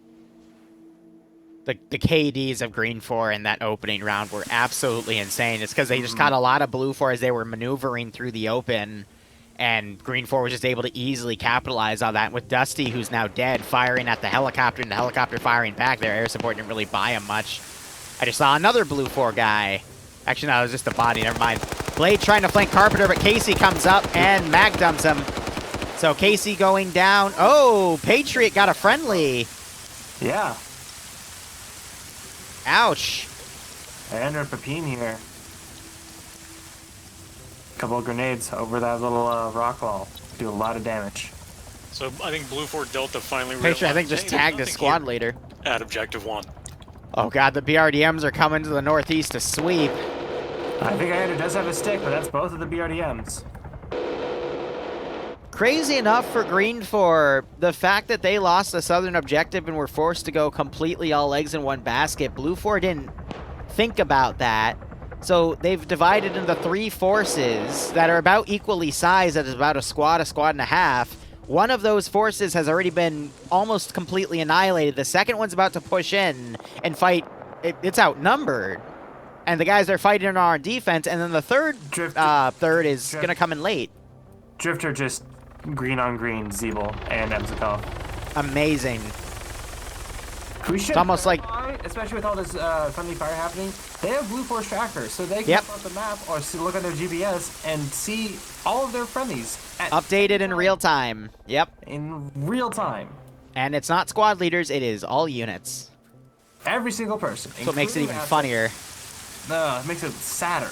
The KDs of green 4 in that opening round were absolutely insane. It's because they just caught a lot of blue 4 as they were maneuvering through the open, and green 4 was just able to easily capitalize on that. With Dusty, who's now dead, firing at the helicopter and the helicopter firing back, their air support didn't really buy him much. I just saw another blue 4 guy. Actually, no, it was just a body. Never mind. Blade trying to flank Carpenter, but Casey comes up and mag dumps him. So Casey going down. Oh, Patriot got a friendly. Yeah. Ouch. And our Pepin here. Couple of grenades over that little rock wall. Do a lot of damage. So I think Blue 4 Delta finally Patriot, I think, realized, just hey, there's tagged the nothing squad here leader. at Objective 1. Oh god, the BRDMs are coming to the northeast to sweep. I think Iota does have a stick, but that's both of the BRDMs. Crazy enough for Green 4, the fact that they lost the southern objective and were forced to go completely all eggs in one basket, Blue 4 didn't think about that. So they've divided into 3 forces that are about equally sized. That is about a squad and a half. One of those forces has already been almost completely annihilated. The second one's about to push in and fight. It's outnumbered. And the guys are fighting on our defense. And then the third is going to come in late. Drifter just green on green, Zeeble and Emzikov. Amazing. We should It's almost like, especially with all this friendly fire happening, they have Blue Force trackers, so they can look at the map or look at their GPS and see all of their friendlies. Updated in real time. Yep. In real time. And it's not squad leaders, it is all units. Every single person. So it makes it even funnier. No, it makes it sadder.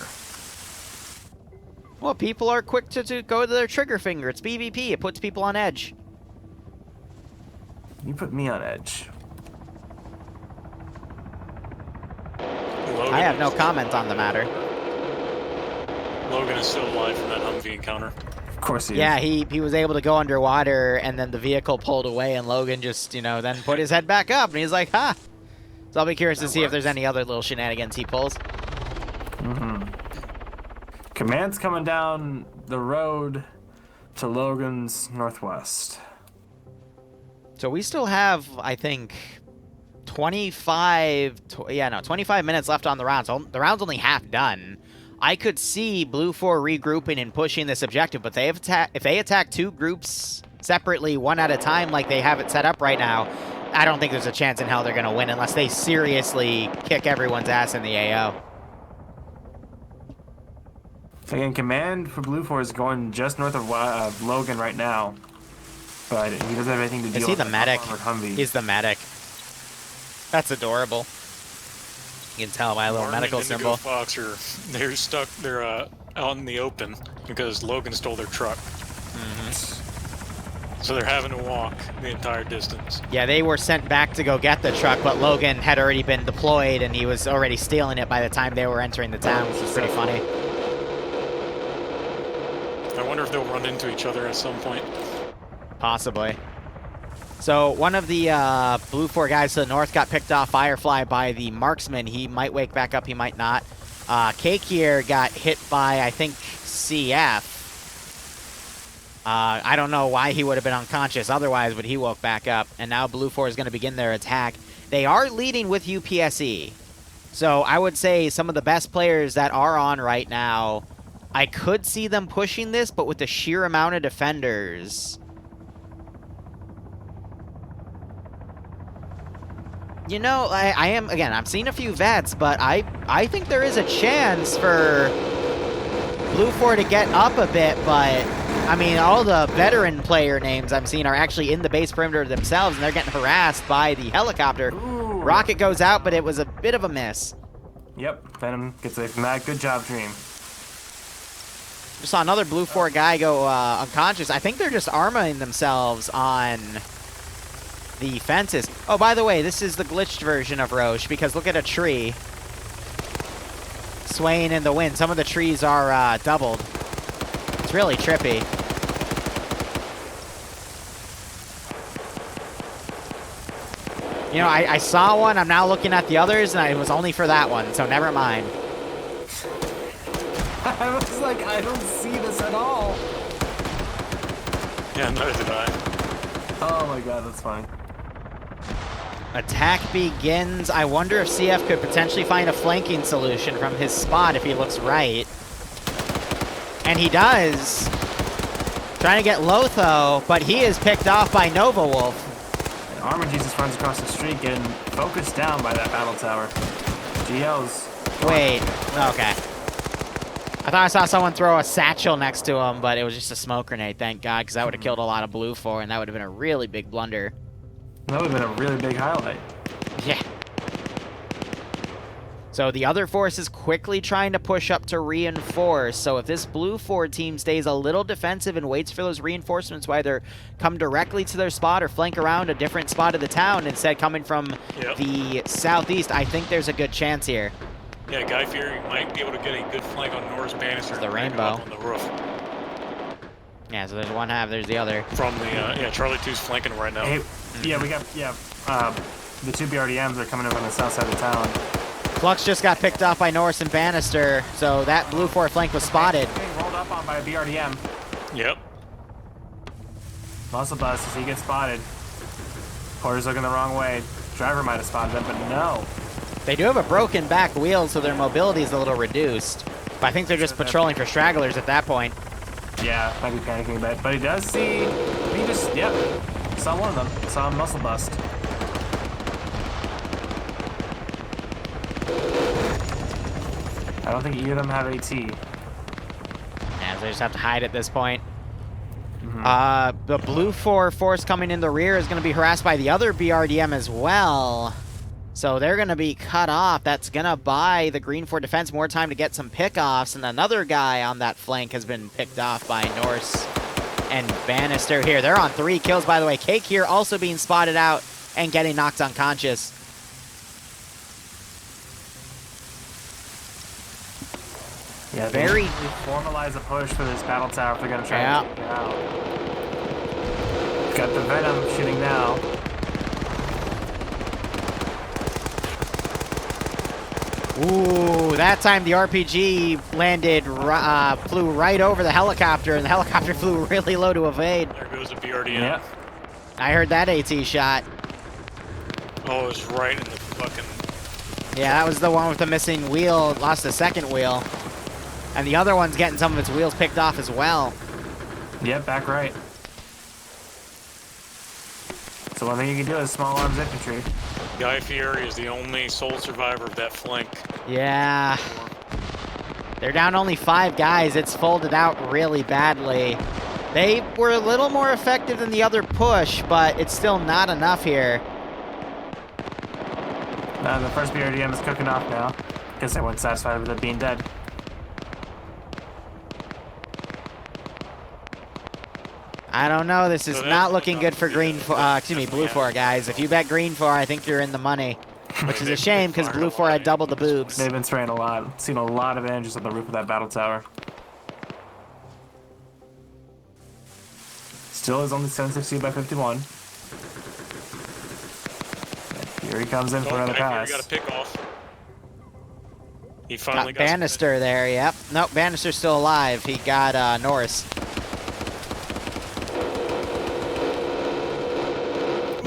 Well, people are quick to go to their trigger finger. It's PvP. It puts people on edge. You put me on edge. Logan I have no comment on the matter. Logan is still alive from that Humvee encounter. Of course he is. Yeah, he was able to go underwater, and then the vehicle pulled away, and Logan just, then put his head back up, and he's like, ha! So I'll be curious to see if there's any other little shenanigans he pulls. Mm-hmm. Command's coming down the road to Logan's northwest. So we still have, I think, 25 minutes left on the round. So the round's only half done. I could see Blue 4 regrouping and pushing this objective, but if they attack 2 groups separately, one at a time, like they have it set up right now, I don't think there's a chance in hell they're going to win unless they seriously kick everyone's ass in the AO. So again, command for Blue 4 is going just north of Logan right now, but he doesn't have anything to deal with. Is he the medic? Humvee. He's the medic. That's adorable. You can tell by a little Arma medical and Indigo symbol. Fox they're stuck. They're out in the open because Logan stole their truck. So they're having to walk the entire distance. Yeah, they were sent back to go get the truck, but Logan had already been deployed, and he was already stealing it by the time they were entering the town, which is pretty funny. I wonder if they'll run into each other at some point. Possibly. So one of the Blue 4 guys to the north got picked off Firefly by the marksman. He might wake back up, he might not. Cake here got hit by, I think, CF. I don't know why he would have been unconscious otherwise, but he woke back up. And now Blue 4 is going to begin their attack. They are leading with UPSE. So I would say some of the best players that are on right now, I could see them pushing this, but with the sheer amount of defenders, I am, again, I'm seeing a few vets, but I think there is a chance for Blue 4 to get up a bit, but, I mean, all the veteran player names I'm seeing are actually in the base perimeter themselves, and they're getting harassed by the helicopter. Ooh. Rocket goes out, but it was a bit of a miss. Yep, Venom gets away from that. Good job, Dream. Just saw another Blue 4 guy go unconscious. I think they're just armoring themselves on the fences. Oh, by the way, this is the glitched version of Roche, because look at a tree swaying in the wind. Some of the trees are doubled. It's really trippy. I saw one. I'm now looking at the others, and it was only for that one, so never mind. I was like, I don't see this at all. Yeah, neither did I. Oh my god, that's funny. Attack begins. I wonder if CF could potentially find a flanking solution from his spot if he looks right. And he does. Trying to get Lotho, but he is picked off by Nova Wolf. And Armor Jesus runs across the street, getting focused down by that battle tower. GL's. Wait, okay. I thought I saw someone throw a satchel next to him, but it was just a smoke grenade, thank God, because that would have killed a lot of Blue 4, and that would have been a really big blunder. That would have been a really big highlight. Yeah. So the other force is quickly trying to push up to reinforce. So if this blue 4 team stays a little defensive and waits for those reinforcements, whether come directly to their spot or flank around a different spot of the town instead coming from the southeast, I think there's a good chance here. Yeah, Guy Fieri might be able to get a good flank on Norris Banister. The rainbow. On the roof. Yeah, so there's one half, there's the other. From the, Charlie 2's flanking right now. Hey, yeah, we got, the 2 BRDMs are coming in from the south side of town. Flux just got picked off by Norris and Bannister, so that blue 4 flank was spotted. Getting rolled up on by a BRDM. Yep. Muscle bust as he gets spotted. Porter's looking the wrong way. Driver might have spotted him, but no. They do have a broken back wheel, so their mobility is a little reduced. But I think they're just patrolling for stragglers at that point. Yeah, might be panicking a bit. But he does see... He just, saw one of them. Saw a muscle bust. I don't think either of them have AT. Yeah, so they just have to hide at this point. The blue 4 force coming in the rear is going to be harassed by the other BRDM as well. So they're going to be cut off. That's going to buy the green 4 defense more time to get some pickoffs. And another guy on that flank has been picked off by Norse and Bannister here. They're on 3 kills, by the way. Cake here also being spotted out and getting knocked unconscious. Yeah, very formalize a push for this battle tower if they're going to try to take it out. Got the Venom shooting now. Ooh, that time the RPG landed, flew right over the helicopter, and the helicopter flew really low to evade. There goes a BRDM. Yeah. I heard that AT shot. Oh, it was right in the fucking... Yeah, that was the one with the missing wheel, lost the second wheel. And the other one's getting some of its wheels picked off as well. Yep, back right. So one thing you can do is small arms infantry. Guy Fieri is the only sole survivor of that flank. Yeah. They're down only 5 guys. It's folded out really badly. They were a little more effective than the other push, but it's still not enough here. The first BRDM is cooking off now. Guess they weren't satisfied with it being dead. I don't know. This is not looking good for blue 4 guys. If you bet green 4, I think you're in the money, which is a shame because blue 4 had double the boobs. They've been spraying a lot. Seen a lot of engines on the roof of that battle tower. Still is only 760 by 51. Here he comes in for another pass. He got a pick off. He finally got Bannister there, yep. Nope, Bannister's still alive. He got Norris.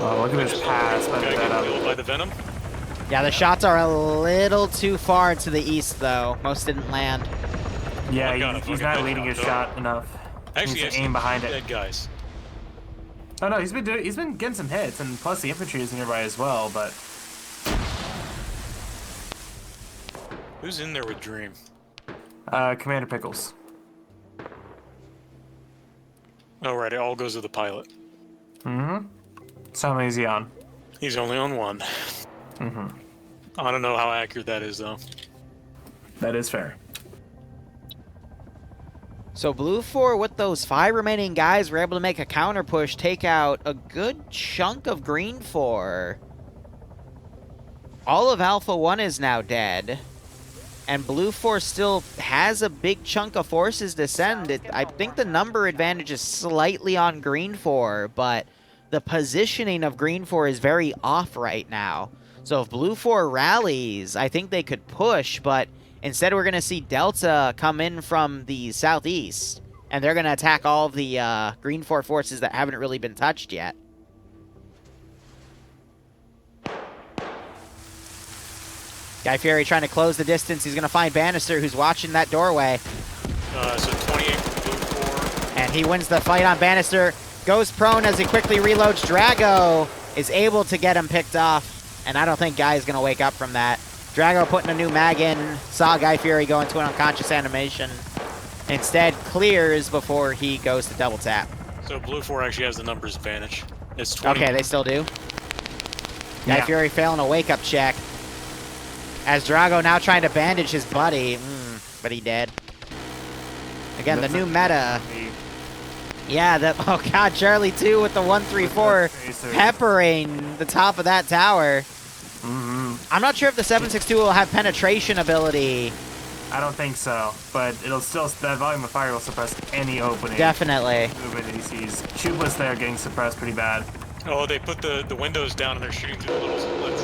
Oh, look at this pass by the Venom. By the Venom. Yeah, the shots are a little too far to the east, though. Most didn't land. Yeah, he's not leading his shot enough. Actually, he needs to aim behind it. Dead guys. Oh no, he's been getting some hits, and plus the infantry is nearby as well. But who's in there with Dream? Commander Pickles. Oh right, it all goes to the pilot. Mm-hmm. So how many is he on? He's only on 1. Mm-hmm. I don't know how accurate that is, though. That is fair. So blue 4, with those 5 remaining guys, were able to make a counter push, take out a good chunk of green 4. All of Alpha 1 is now dead. And blue 4 still has a big chunk of forces to send. I think the number advantage is slightly on green 4, but the positioning of green 4 is very off right now. So if blue 4 rallies, I think they could push, but instead we're going to see Delta come in from the southeast, and they're going to attack all of the green 4 forces that haven't really been touched yet. Guy Fieri trying to close the distance. He's going to find Bannister, who's watching that doorway. So 28 for blue 4. And he wins the fight on Bannister. Goes prone as he quickly reloads. Drago is able to get him picked off, and I don't think Guy is going to wake up from that. Drago putting a new mag in, saw Guy Fieri go into an unconscious animation. Instead, clears before he goes to double tap. So blue 4 actually has the numbers advantage. It's 20. Okay, they still do. Guy Fieri failing a wake-up check. As Drago now trying to bandage his buddy, but he dead. Again, the new meta. Yeah, oh god, Charlie 2 with the 134 peppering the top of that tower. I'm not sure if the 762 will have penetration ability. I don't think so, but it'll still, that volume of fire will suppress any opening. Definitely. Movement he sees. Tubeless there getting suppressed pretty bad. Oh, they put the windows down and they're shooting through the little slits.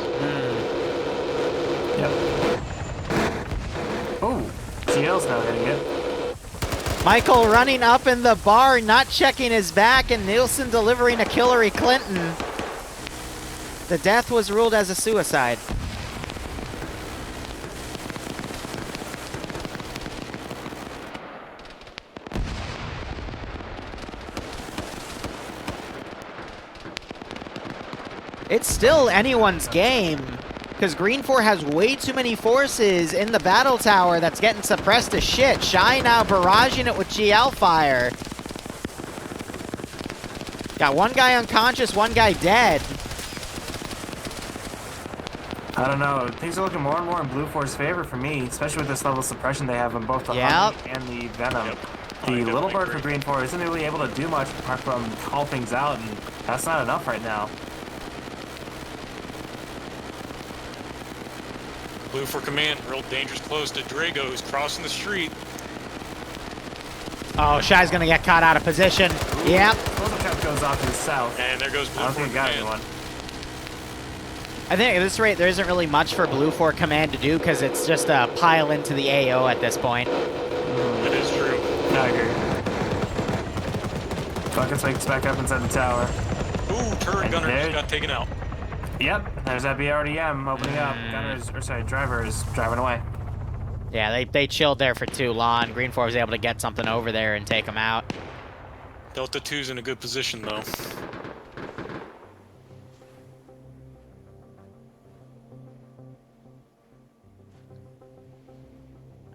Yep. Oh, GL's now hitting it. Michael running up in the bar, not checking his back, and Nielsen delivering a Hillary Clinton. The death was ruled as a suicide. It's still anyone's game, because Green 4 has way too many forces in the battle tower that's getting suppressed to shit. Shy now barraging it with GL fire. Got one guy unconscious, one guy dead. I don't know. Things are looking more and more in Blue 4's favor for me, especially with this level of suppression they have on both the Honey and the Venom. Yep. The little bird for Green 4 isn't really able to do much apart from call things out, and that's not enough right now. Blue for command, real dangerous close to Drago, who's crossing the street. Oh, Shy's gonna get caught out of position. Yep. Explosive trap goes off to the south. And there goes Blue I don't for think he got command. anyone. I think at this rate, there isn't really much for Blue 4 command to do, because it's just a pile into the AO at this point. That is true. I agree. Buckets wakes back up inside the tower. Ooh, turret And gunner there- just got taken out. Yep, there's that BRDM opening up. Driver is driving away. Yeah, they chilled there for too long. Green 4 was able to get something over there and take him out. Delta 2's in a good position, though.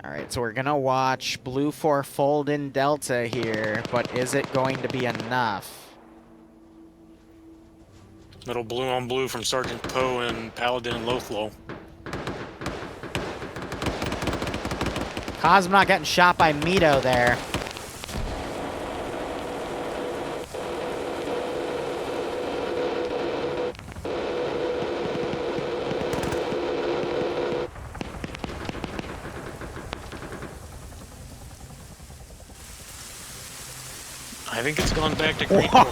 Alright, so we're gonna watch Blue 4 fold in Delta here, but is it going to be enough? Little blue on blue from Sergeant Poe and Paladin and Lothlow. Cosmonaut getting shot by Mito there. I think it's gone back to Green 4.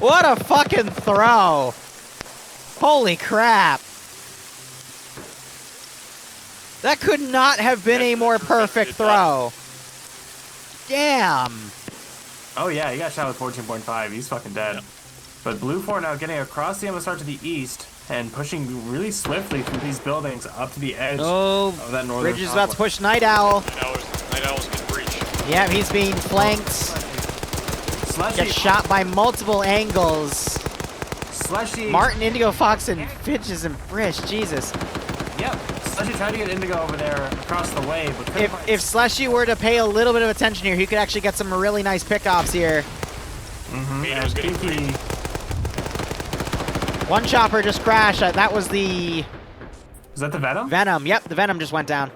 What a fucking throw! Holy crap! That could not have been a more perfect throw. Damn! Oh yeah, he got shot with 14.5. He's fucking dead. Yep. But Blue 4 now getting across the MSR to the east and pushing really swiftly through these buildings up to the edge of that northern Bridge is about to push Night Owl. Night Owl's been breached. Yeah, he's being flanked. Slushy. Gets shot by multiple angles. Slushy. Martin, Indigo, Fox, and Fitches and Frisch. Jesus. Yep. Slushy tried to get Indigo over there across the way, but couldn't find- If Slushy were to pay a little bit of attention here, he could actually get some really nice pickoffs here. Mito's getting Pinky. One chopper just crashed. That was the Is that the Venom? Venom. Yep, the Venom just went down.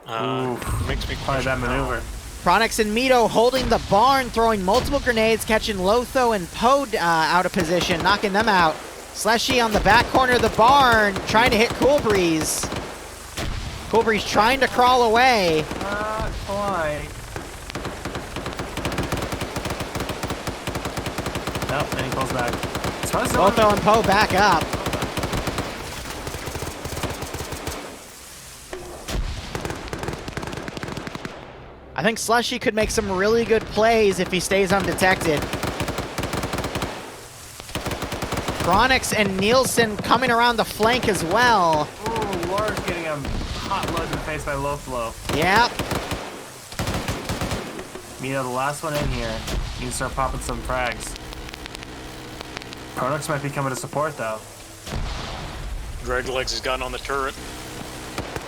Makes me Probably that question maneuver. Pronix and Mito holding the barn, throwing multiple grenades, catching Lotho and Poe out of position, knocking them out. Slushy on the back corner of the barn, trying to hit Cool Breeze. Cool Breeze trying to crawl away. Not quite. Nope, and he pulls back. Lotho and Poe back up. I think Slushy could make some really good plays if he stays undetected. Chronix and Nielsen coming around the flank as well. Ooh, Lars getting a hot load in the face by low flow. Yep. Mito, the last one in here. You can start popping some frags. Chronix might be coming to support though. Greg Legs has gotten on the turret.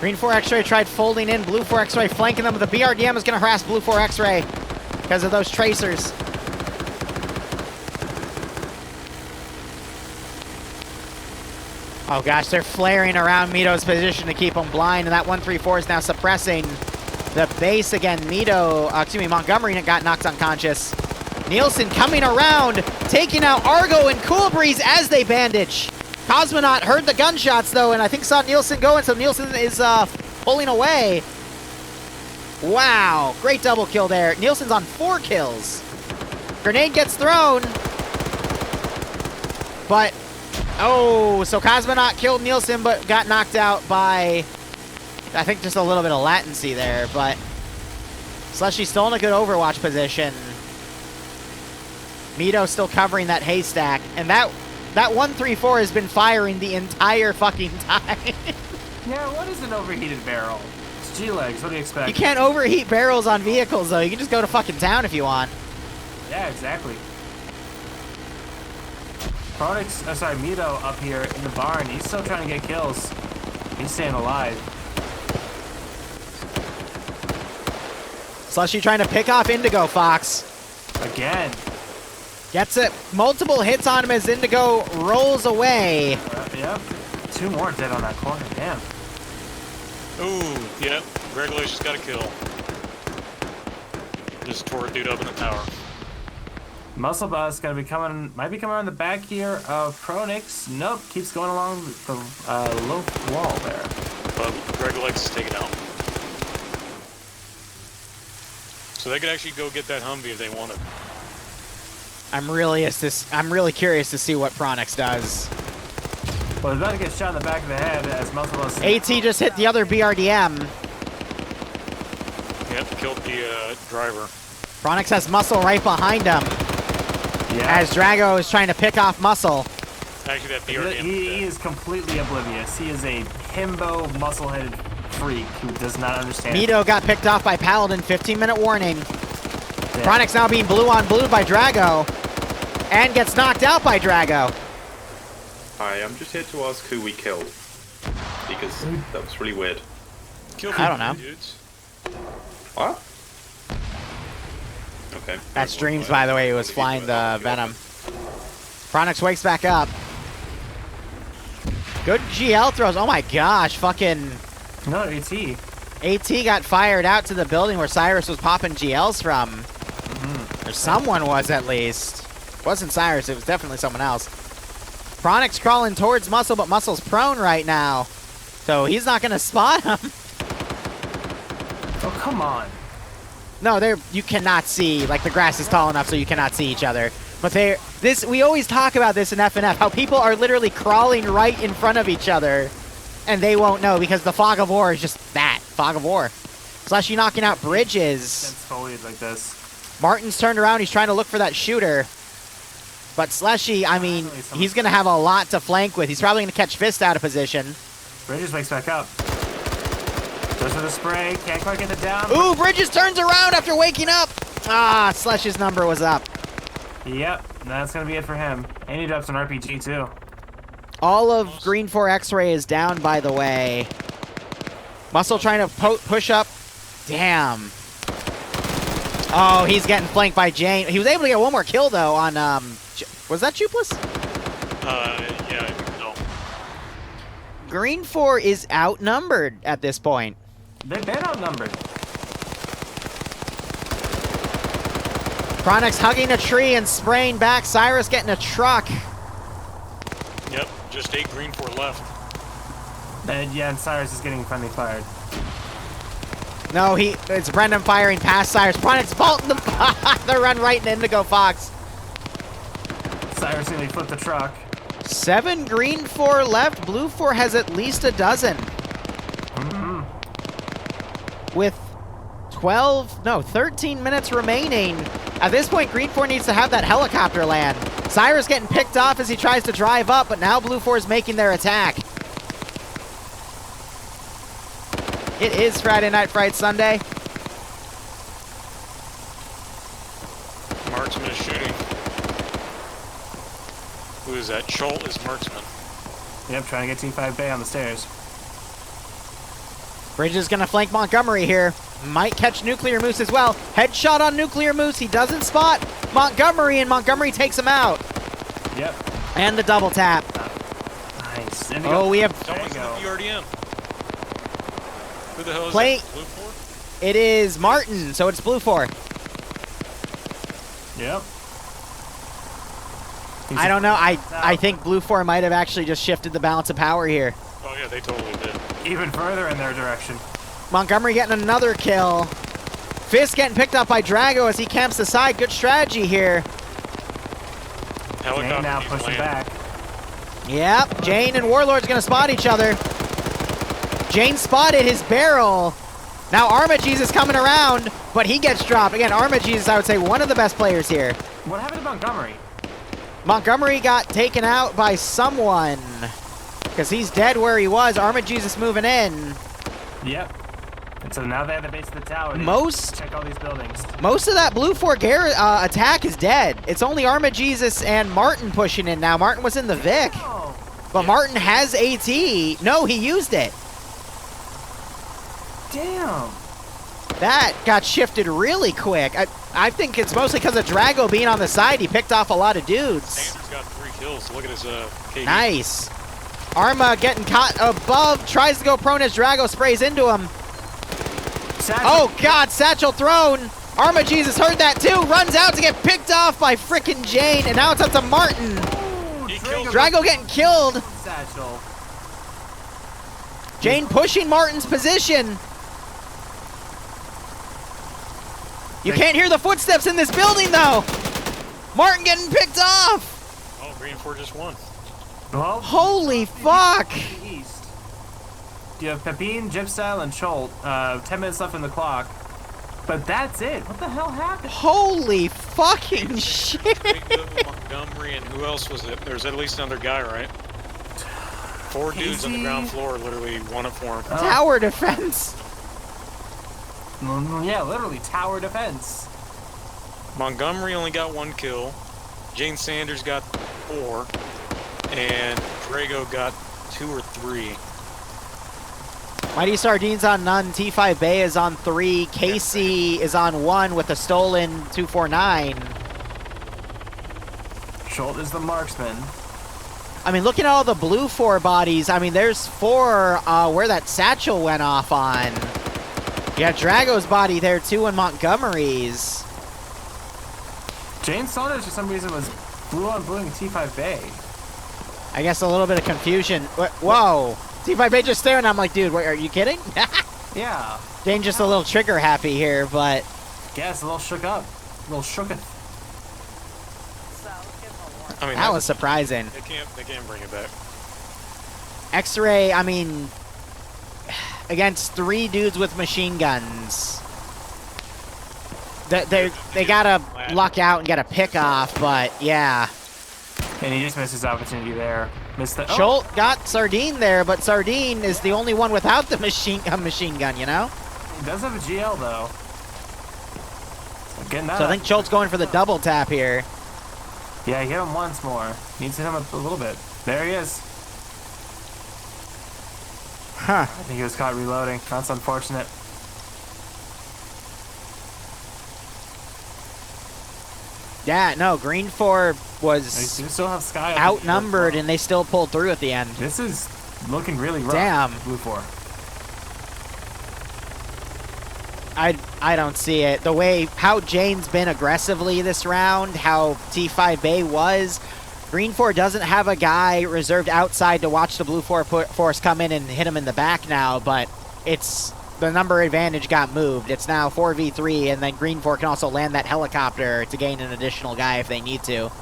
Green 4 X-Ray tried folding in. Blue 4 X-Ray flanking them. The BRDM is going to harass Blue 4 X-Ray because of those tracers. Oh gosh, they're flaring around Mito's position to keep him blind, and that 134 is now suppressing the base again. Montgomery got knocked unconscious. Nielsen coming around, taking out Argo and Cool Breeze as they bandage. Cosmonaut heard the gunshots though, and I think saw Nielsen going, so Nielsen is pulling away. Wow, great double kill there. Nielsen's on 4 kills. Grenade gets thrown, but oh, so Cosmonaut killed Nielsen, but got knocked out by, I think, just a little bit of latency there. But Slushy's still in a good Overwatch position. Mito still covering that haystack, and that 134 has been firing the entire fucking time. Yeah, what is an overheated barrel? It's G-legs. What do you expect? You can't overheat barrels on vehicles though. You can just go to fucking town if you want. Yeah, exactly. Mito up here in the barn. He's still trying to get kills. He's staying alive. Slushy trying to pick off Indigo Fox. Again. Gets it. Multiple hits on him as Indigo rolls away. Yep. 2 more dead on that corner. Damn. Ooh, yep. Regulus just got a kill. Just tore a dude up in the tower. Muscle Bus gonna be coming, might be coming around the back here of Pronix. Nope, keeps going along the low wall there. But Regulus is taken out. So they could actually go get that Humvee if they wanted. I'm really curious to see what Pronix does. Well, he's about to get shot in the back of the head as Muscle Bus. AT just hit the other BRDM. Yep, killed the driver. Pronix has Muscle right behind him. Yeah. As Drago is trying to pick off Muscle. Actually, that BRDM. He is completely oblivious. He is a himbo, muscle-headed freak who does not understand. Mito got picked off by Paladin. 15-minute warning. Yeah. Pronix now being blue on blue by Drago. And gets knocked out by Drago. Hi, I'm just here to ask who we killed. Because that was really weird. Killed I don't know. Dudes. What? Okay. That's Dreams, by the way, who was flying the Venom. Pronix wakes back up. Good GL throws. Oh my gosh, fucking No, AT. AT got fired out to the building where Cyrus was popping GLs from. Or someone was, at least. It wasn't Cyrus, it was definitely someone else. Pronix crawling towards Muscle, but Muscle's prone right now. So he's not gonna spot him. Oh, come on. No, you cannot see, like the grass is tall enough so you cannot see each other. But we always talk about this in FNF, how people are literally crawling right in front of each other and they won't know because the fog of war is just that, fog of war. Slushy knocking out Bridges. Against foliage like this. Martin's turned around, he's trying to look for that shooter. But Slushy, I mean, he's gonna have a lot to flank with. He's probably gonna catch Fist out of position. Bridges wakes back up. Goes for the spray, can't quite get it down. Ooh, Bridges turns around after waking up. Ah, Slush's number was up. Yep, that's gonna be it for him. And he drops an RPG too. All of Green 4 X-Ray is down, by the way. Muscle trying to push up. Damn. Oh, he's getting flanked by Jane. He was able to get one more kill, though, on, was that Jupless? Yeah, I think so. Green 4 is outnumbered at this point. They've been outnumbered. Pronix hugging a tree and spraying back. Cyrus getting a truck. Yep, just 8 Green 4 left. And yeah, and Cyrus is getting friendly fired. No, it's Brendan firing past Cyrus. Pronix vaulting the run right into Indigo Fox. Cyrus nearly flipped the truck. 7 Green 4 left. Blue 4 has at least a dozen. With 13 minutes remaining. At this point, Green 4 needs to have that helicopter land. Cyrus getting picked off as he tries to drive up, but now Blue 4 is making their attack. It is Friday Night Fright Sunday. Marksman is shooting. Who is that? Scholt is marksman. Yep, trying to get T5 Bay on the stairs. Bridges gonna flank Montgomery here. Might catch Nuclear Moose as well. Headshot on Nuclear Moose. He doesn't spot Montgomery, and Montgomery takes him out. Yep. And the double tap. Nice. And Oh, we have Someone's in the BRDM. Who the hell is Play- that? Blue 4? it is Martin, so it's Blue 4. Yep. I don't know. I think Blue 4 might have actually just shifted the balance of power here. Oh yeah, they totally did. Even further in their direction. Montgomery getting another kill. Fist getting picked up by Drago as he camps the side. Good strategy here. Jane now needs pushing land. back. Yep, Jane and Warlord's gonna spot each other. Jane spotted his barrel. Now Arma Jesus coming around, but he gets dropped. Again, Arma Jesus, I would say, one of the best players here. What happened to Montgomery? Montgomery got taken out by someone because he's dead where he was. Arma Jesus moving in. Yep. And so now they're at the base of the tower. They check all these buildings. Most of that Blue 4 attack is dead. It's only Arma Jesus and Martin pushing in now. Martin was in the Vic, but Martin has AT. No, he used it. Damn. That got shifted really quick. I think it's mostly because of Drago being on the side. He picked off a lot of dudes. Sanders got 3 kills. Look at his KD. Nice. Arma getting caught above. Tries to go prone as Drago sprays into him. Satchel. Oh, God. Satchel thrown. Arma Jesus heard that, too. Runs out to get picked off by frickin' Jane. And now it's up to Martin. Drago getting killed. Satchel. Jane pushing Martin's position. You can't hear the footsteps in this building, though. Martin getting picked off. Oh, Green 4 just won. Well, Holy fuck. East. You have Pepin, Gypstyle, and Scholt. 10 minutes left on the clock. But that's it. What the hell happened? Holy fucking shit. Montgomery, and who else was it? There's at least another guy, right? 4 dudes on the ground floor, literally one up for him. Tower defense. Yeah, literally tower defense. Montgomery only got 1 kill. Jane Sanders got 4. And Drago got 2 or 3. Mighty Sardines on none. T5 Bay is on 3. Casey is on 1 with a stolen 249. Scholt is the marksman. I mean, looking at all the Blue 4 bodies, I mean, there's 4 where that satchel went off on. You have Drago's body there, too, and Montgomery's. Jane Saunders, for some reason, was blue on blue in T5 Bay. I guess a little bit of confusion. Whoa. T5 Bay just staring. I'm like, dude, wait, are you kidding? Yeah. Jane just a little trigger happy here, but... Yeah, it's a little shook up. A little shooketh. I mean, that was surprising. They can't bring it back. X-Ray, I mean... Against 3 dudes with machine guns. They gotta luck out and get a pick off, but yeah. And he just missed his opportunity there. Missed the. Scholt got Sardine there, but Sardine is the only one without the machine gun, you know? He does have a GL though. So getting that. So I think Schultz going for the double tap here. Yeah, he hit him once more. Needs to hit him a little bit. There he is. Huh. I think he was caught reloading. That's unfortunate. Yeah, no, Green 4 was They do still have Sky outnumbered, and they still pulled through at the end. This is looking really rough. Damn. Blue 4. I don't see it. The way how Jane's been aggressively this round, how T5 Bay was, Green 4 doesn't have a guy reserved outside to watch the Blue 4 force come in and hit him in the back now, but it's the number advantage got moved. It's now 4v3, and then Green 4 can also land that helicopter to gain an additional guy if they need to.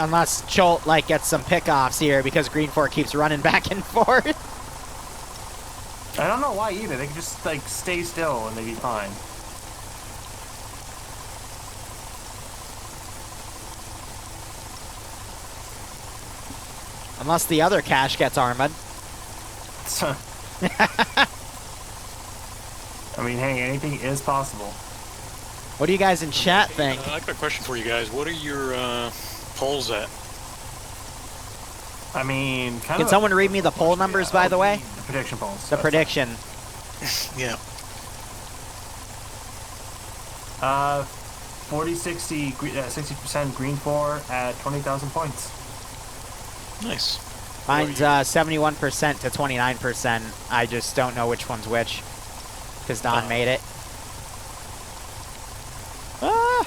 Unless Cholt, like, gets some pickoffs here because Green 4 keeps running back and forth. I don't know why either. They can just, like, stay still and they'd be fine. Unless the other cache gets armored. I mean, hey, anything is possible. What do you guys in chat think? I got a question for you guys. What are your polls at? I mean, kind Can of. someone read me the poll numbers, by the way? The prediction polls. The prediction. Yeah. 60% green 4 at 20,000 points. Nice. Mine's 71% to 29%. I just don't know which one's which. Because Don made it. Ah!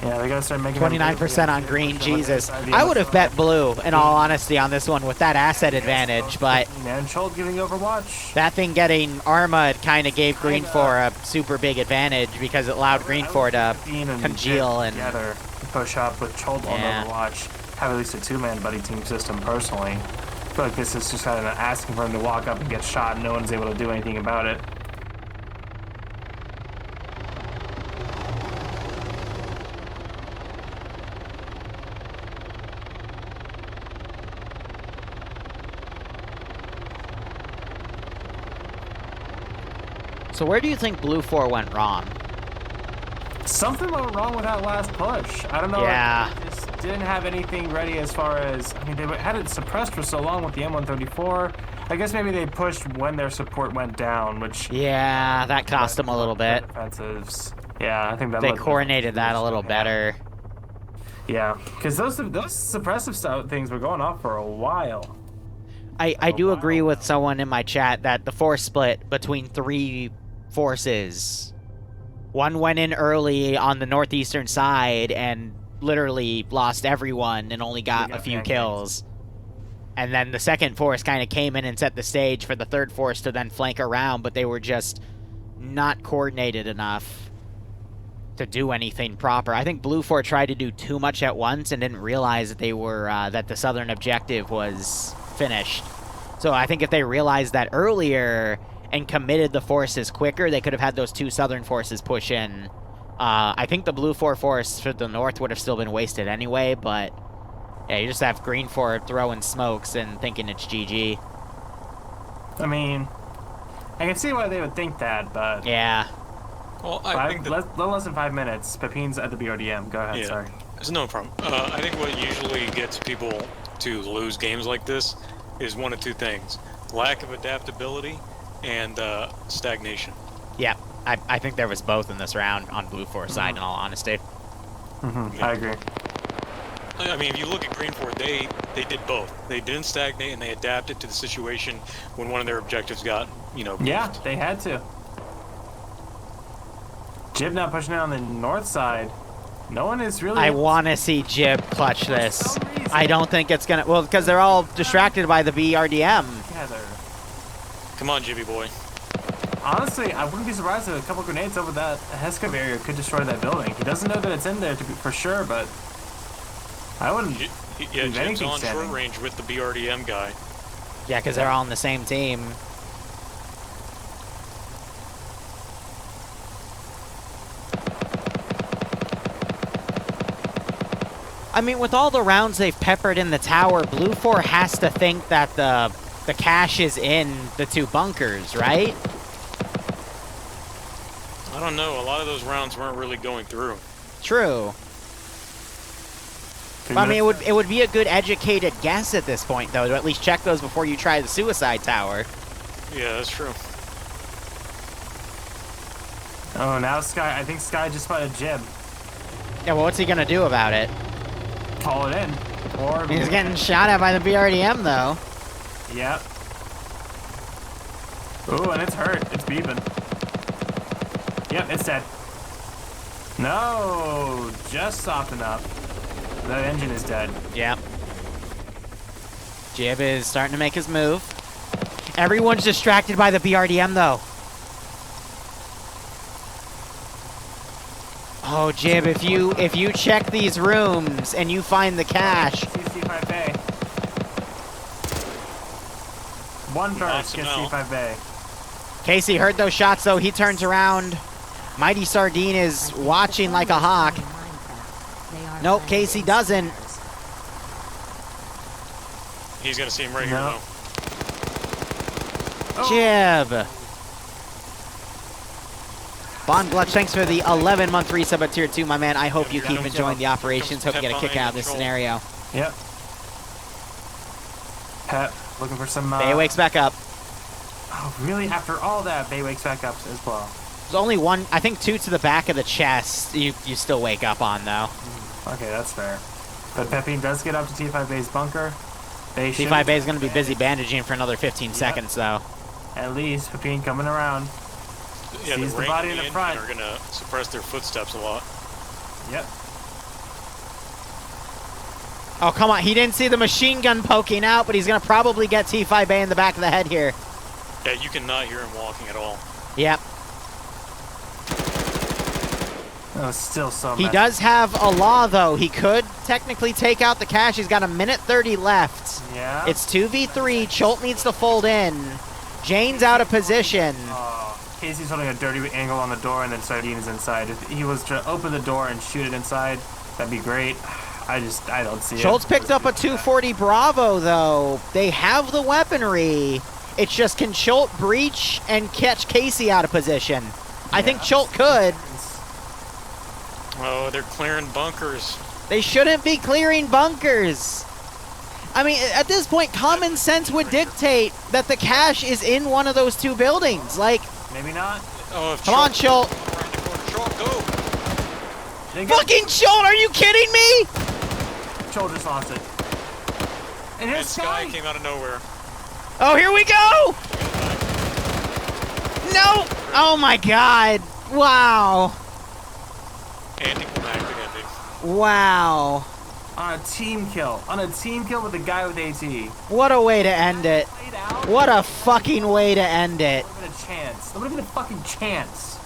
Yeah, they gotta start making 29% on green, Jesus. I would have bet blue, in all honesty, on this one with that asset advantage, but And Scholt giving Overwatch. that thing getting Arma kind of gave green 4 a super big advantage because it allowed green 4 to congeal and together push up with Scholt on Overwatch. Have at least a 2-man buddy team system personally. I feel like this is just kind of asking for him to walk up and get shot and no one's able to do anything about it. So where do you think blue 4 went wrong? Something went wrong with that last push. I don't know. Yeah. They just didn't have anything ready as far as, I mean, they had it suppressed for so long with the M134. I guess maybe they pushed when their support went down, which... Yeah, that cost them a little bit. Defensives. Yeah, I think that They coordinated that a little better. Yeah, because those suppressive things were going off for a while. I do agree with someone in my chat that the force split between 3 forces. One went in early on the northeastern side and literally lost everyone and only got a few kills. And then the second force kind of came in and set the stage for the third force to then flank around, but they were just not coordinated enough to do anything proper. I think Blue 4 tried to do too much at once and didn't realize that they were that the southern objective was finished. So I think if they realized that earlier and committed the forces quicker, they could have had those 2 southern forces push in. I think the Blue 4 force for the north would have still been wasted anyway, but yeah, you just have green 4 throwing smokes and thinking it's GG. I mean, I can see why they would think that, but... Yeah. Well, I think that... little less than 5 minutes. Pepin's at the BRDM. Go ahead, sorry. There's no problem. I think what usually gets people to lose games like this is one of 2 things. Lack of adaptability and stagnation. Yeah, I think there was both in this round on Blue 4 side, in all honesty. I agree. I mean, if you look at Green 4, they did both. They didn't stagnate, and they adapted to the situation when one of their objectives got, moved. Yeah, they had to. Jib now pushing in on the north side. No one is really... I want to see Jib clutch this. I don't think it's going to... Well, because they're all distracted by the BRDM. Together. Come on, Jibby boy. Honestly, I wouldn't be surprised if a couple grenades over that Heska barrier could destroy that building. He doesn't know that it's in there for sure, but I wouldn't. Yeah, Jib's on short range with the BRDM guy. Yeah, because they're all on the same team. I mean, with all the rounds they've peppered in the tower, Blue 4 has to think that the cache is in the 2 bunkers, right? I don't know. A lot of those rounds weren't really going through. True. I mean, it would be a good educated guess at this point, though, to at least check those before you try the suicide tower. Yeah, that's true. Oh, now Sky. I think Sky just spotted Jib. Yeah, well, what's he gonna do about it? Call it in. Or He's getting shot at by the BRDM, though. Yep. Ooh, and it's hurt. It's beeping. Yep, it's dead. No, just soft enough. The engine is dead. Yep. Jib is starting to make his move. Everyone's distracted by the BRDM, though. Oh, Jib, if you check these rooms and you find the cache. C5 Bay. One burst gets C5 Bay. Casey heard those shots, though. He turns around. Mighty Sardine is watching like a hawk. Nope, Casey doesn't. He's gonna see him right here, though. Jib. Bond Glutch, thanks for the 11-month resub at Tier 2, my man. I hope you keep enjoying the operations. Hope you get a kick out of this scenario. Yep. Pep, looking for some... Bay wakes back up. Oh, Oh, really? After all that, Bay wakes back up as well. There's only one, I think 2 to the back of the chest you still wake up on, though. Okay, that's fair. But Pepine does get up to T5 Bay's bunker. T5 Bay is going to be busy bandaging for another 15 seconds, though. At least Pepine coming around. Yeah, Sees the the body in the front. are gonna suppress their footsteps a lot. Yep. Oh, come on. He didn't see the machine gun poking out, but he's going to probably get T5 Bay in the back of the head here. Yeah, you cannot hear him walking at all. Yep. Oh, still so He messy. does have a law, though. He could technically take out the cache. He's got a minute 30 left. Yeah. It's 2v3. Cholt needs to fold in. Jane's out of position. Casey's holding a dirty angle on the door, and then Sardine is inside. If he was to open the door and shoot it inside, that'd be great. I don't see it. Cholt's picked up a 240 Bravo, though. They have the weaponry. It's just, can Cholt breach and catch Casey out of position? I think Cholt could. Oh, they're clearing bunkers. They shouldn't be clearing bunkers. I mean, at this point, common sense would dictate that the cache is in one of those 2 buildings. Like, Maybe not. Oh, if come on, Cholt. Around the corner. Cholt, go! Fucking Cholt, are you kidding me? Chol just lost it. And And here's Sky Sky. came out of nowhere. Oh, here we go. No. Oh, my God. Wow. Anticlimactic ending. Wow. On a team kill. On a team kill with a guy with AT. What a way to end it. Played out. What a fucking way to end it. There would have been a chance. There would have been a fucking chance.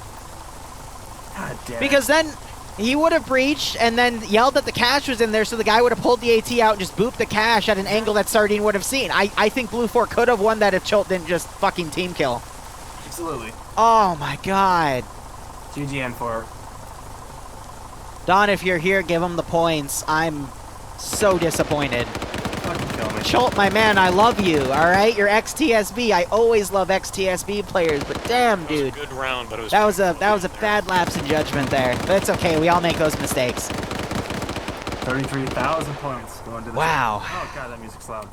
God damn it. Because then he would have breached and then yelled that the cache was in there, so the guy would have pulled the AT out and just booped the cache at an angle that Sardine would have seen. I think Blue 4 could have won that if Cholt didn't just fucking team kill. Absolutely. Oh my God. GGN for. Don, if you're here, give him the points. I'm so disappointed. Fucking kill me. Cholt, my man, I love you, alright? You're XTSB. I always love XTSB players, but damn, That was a dude. good round, but it was That was a bad lapse in judgment there. But it's okay, we all make those mistakes. 33,000 points going to the. Wow. Oh god, that music's loud.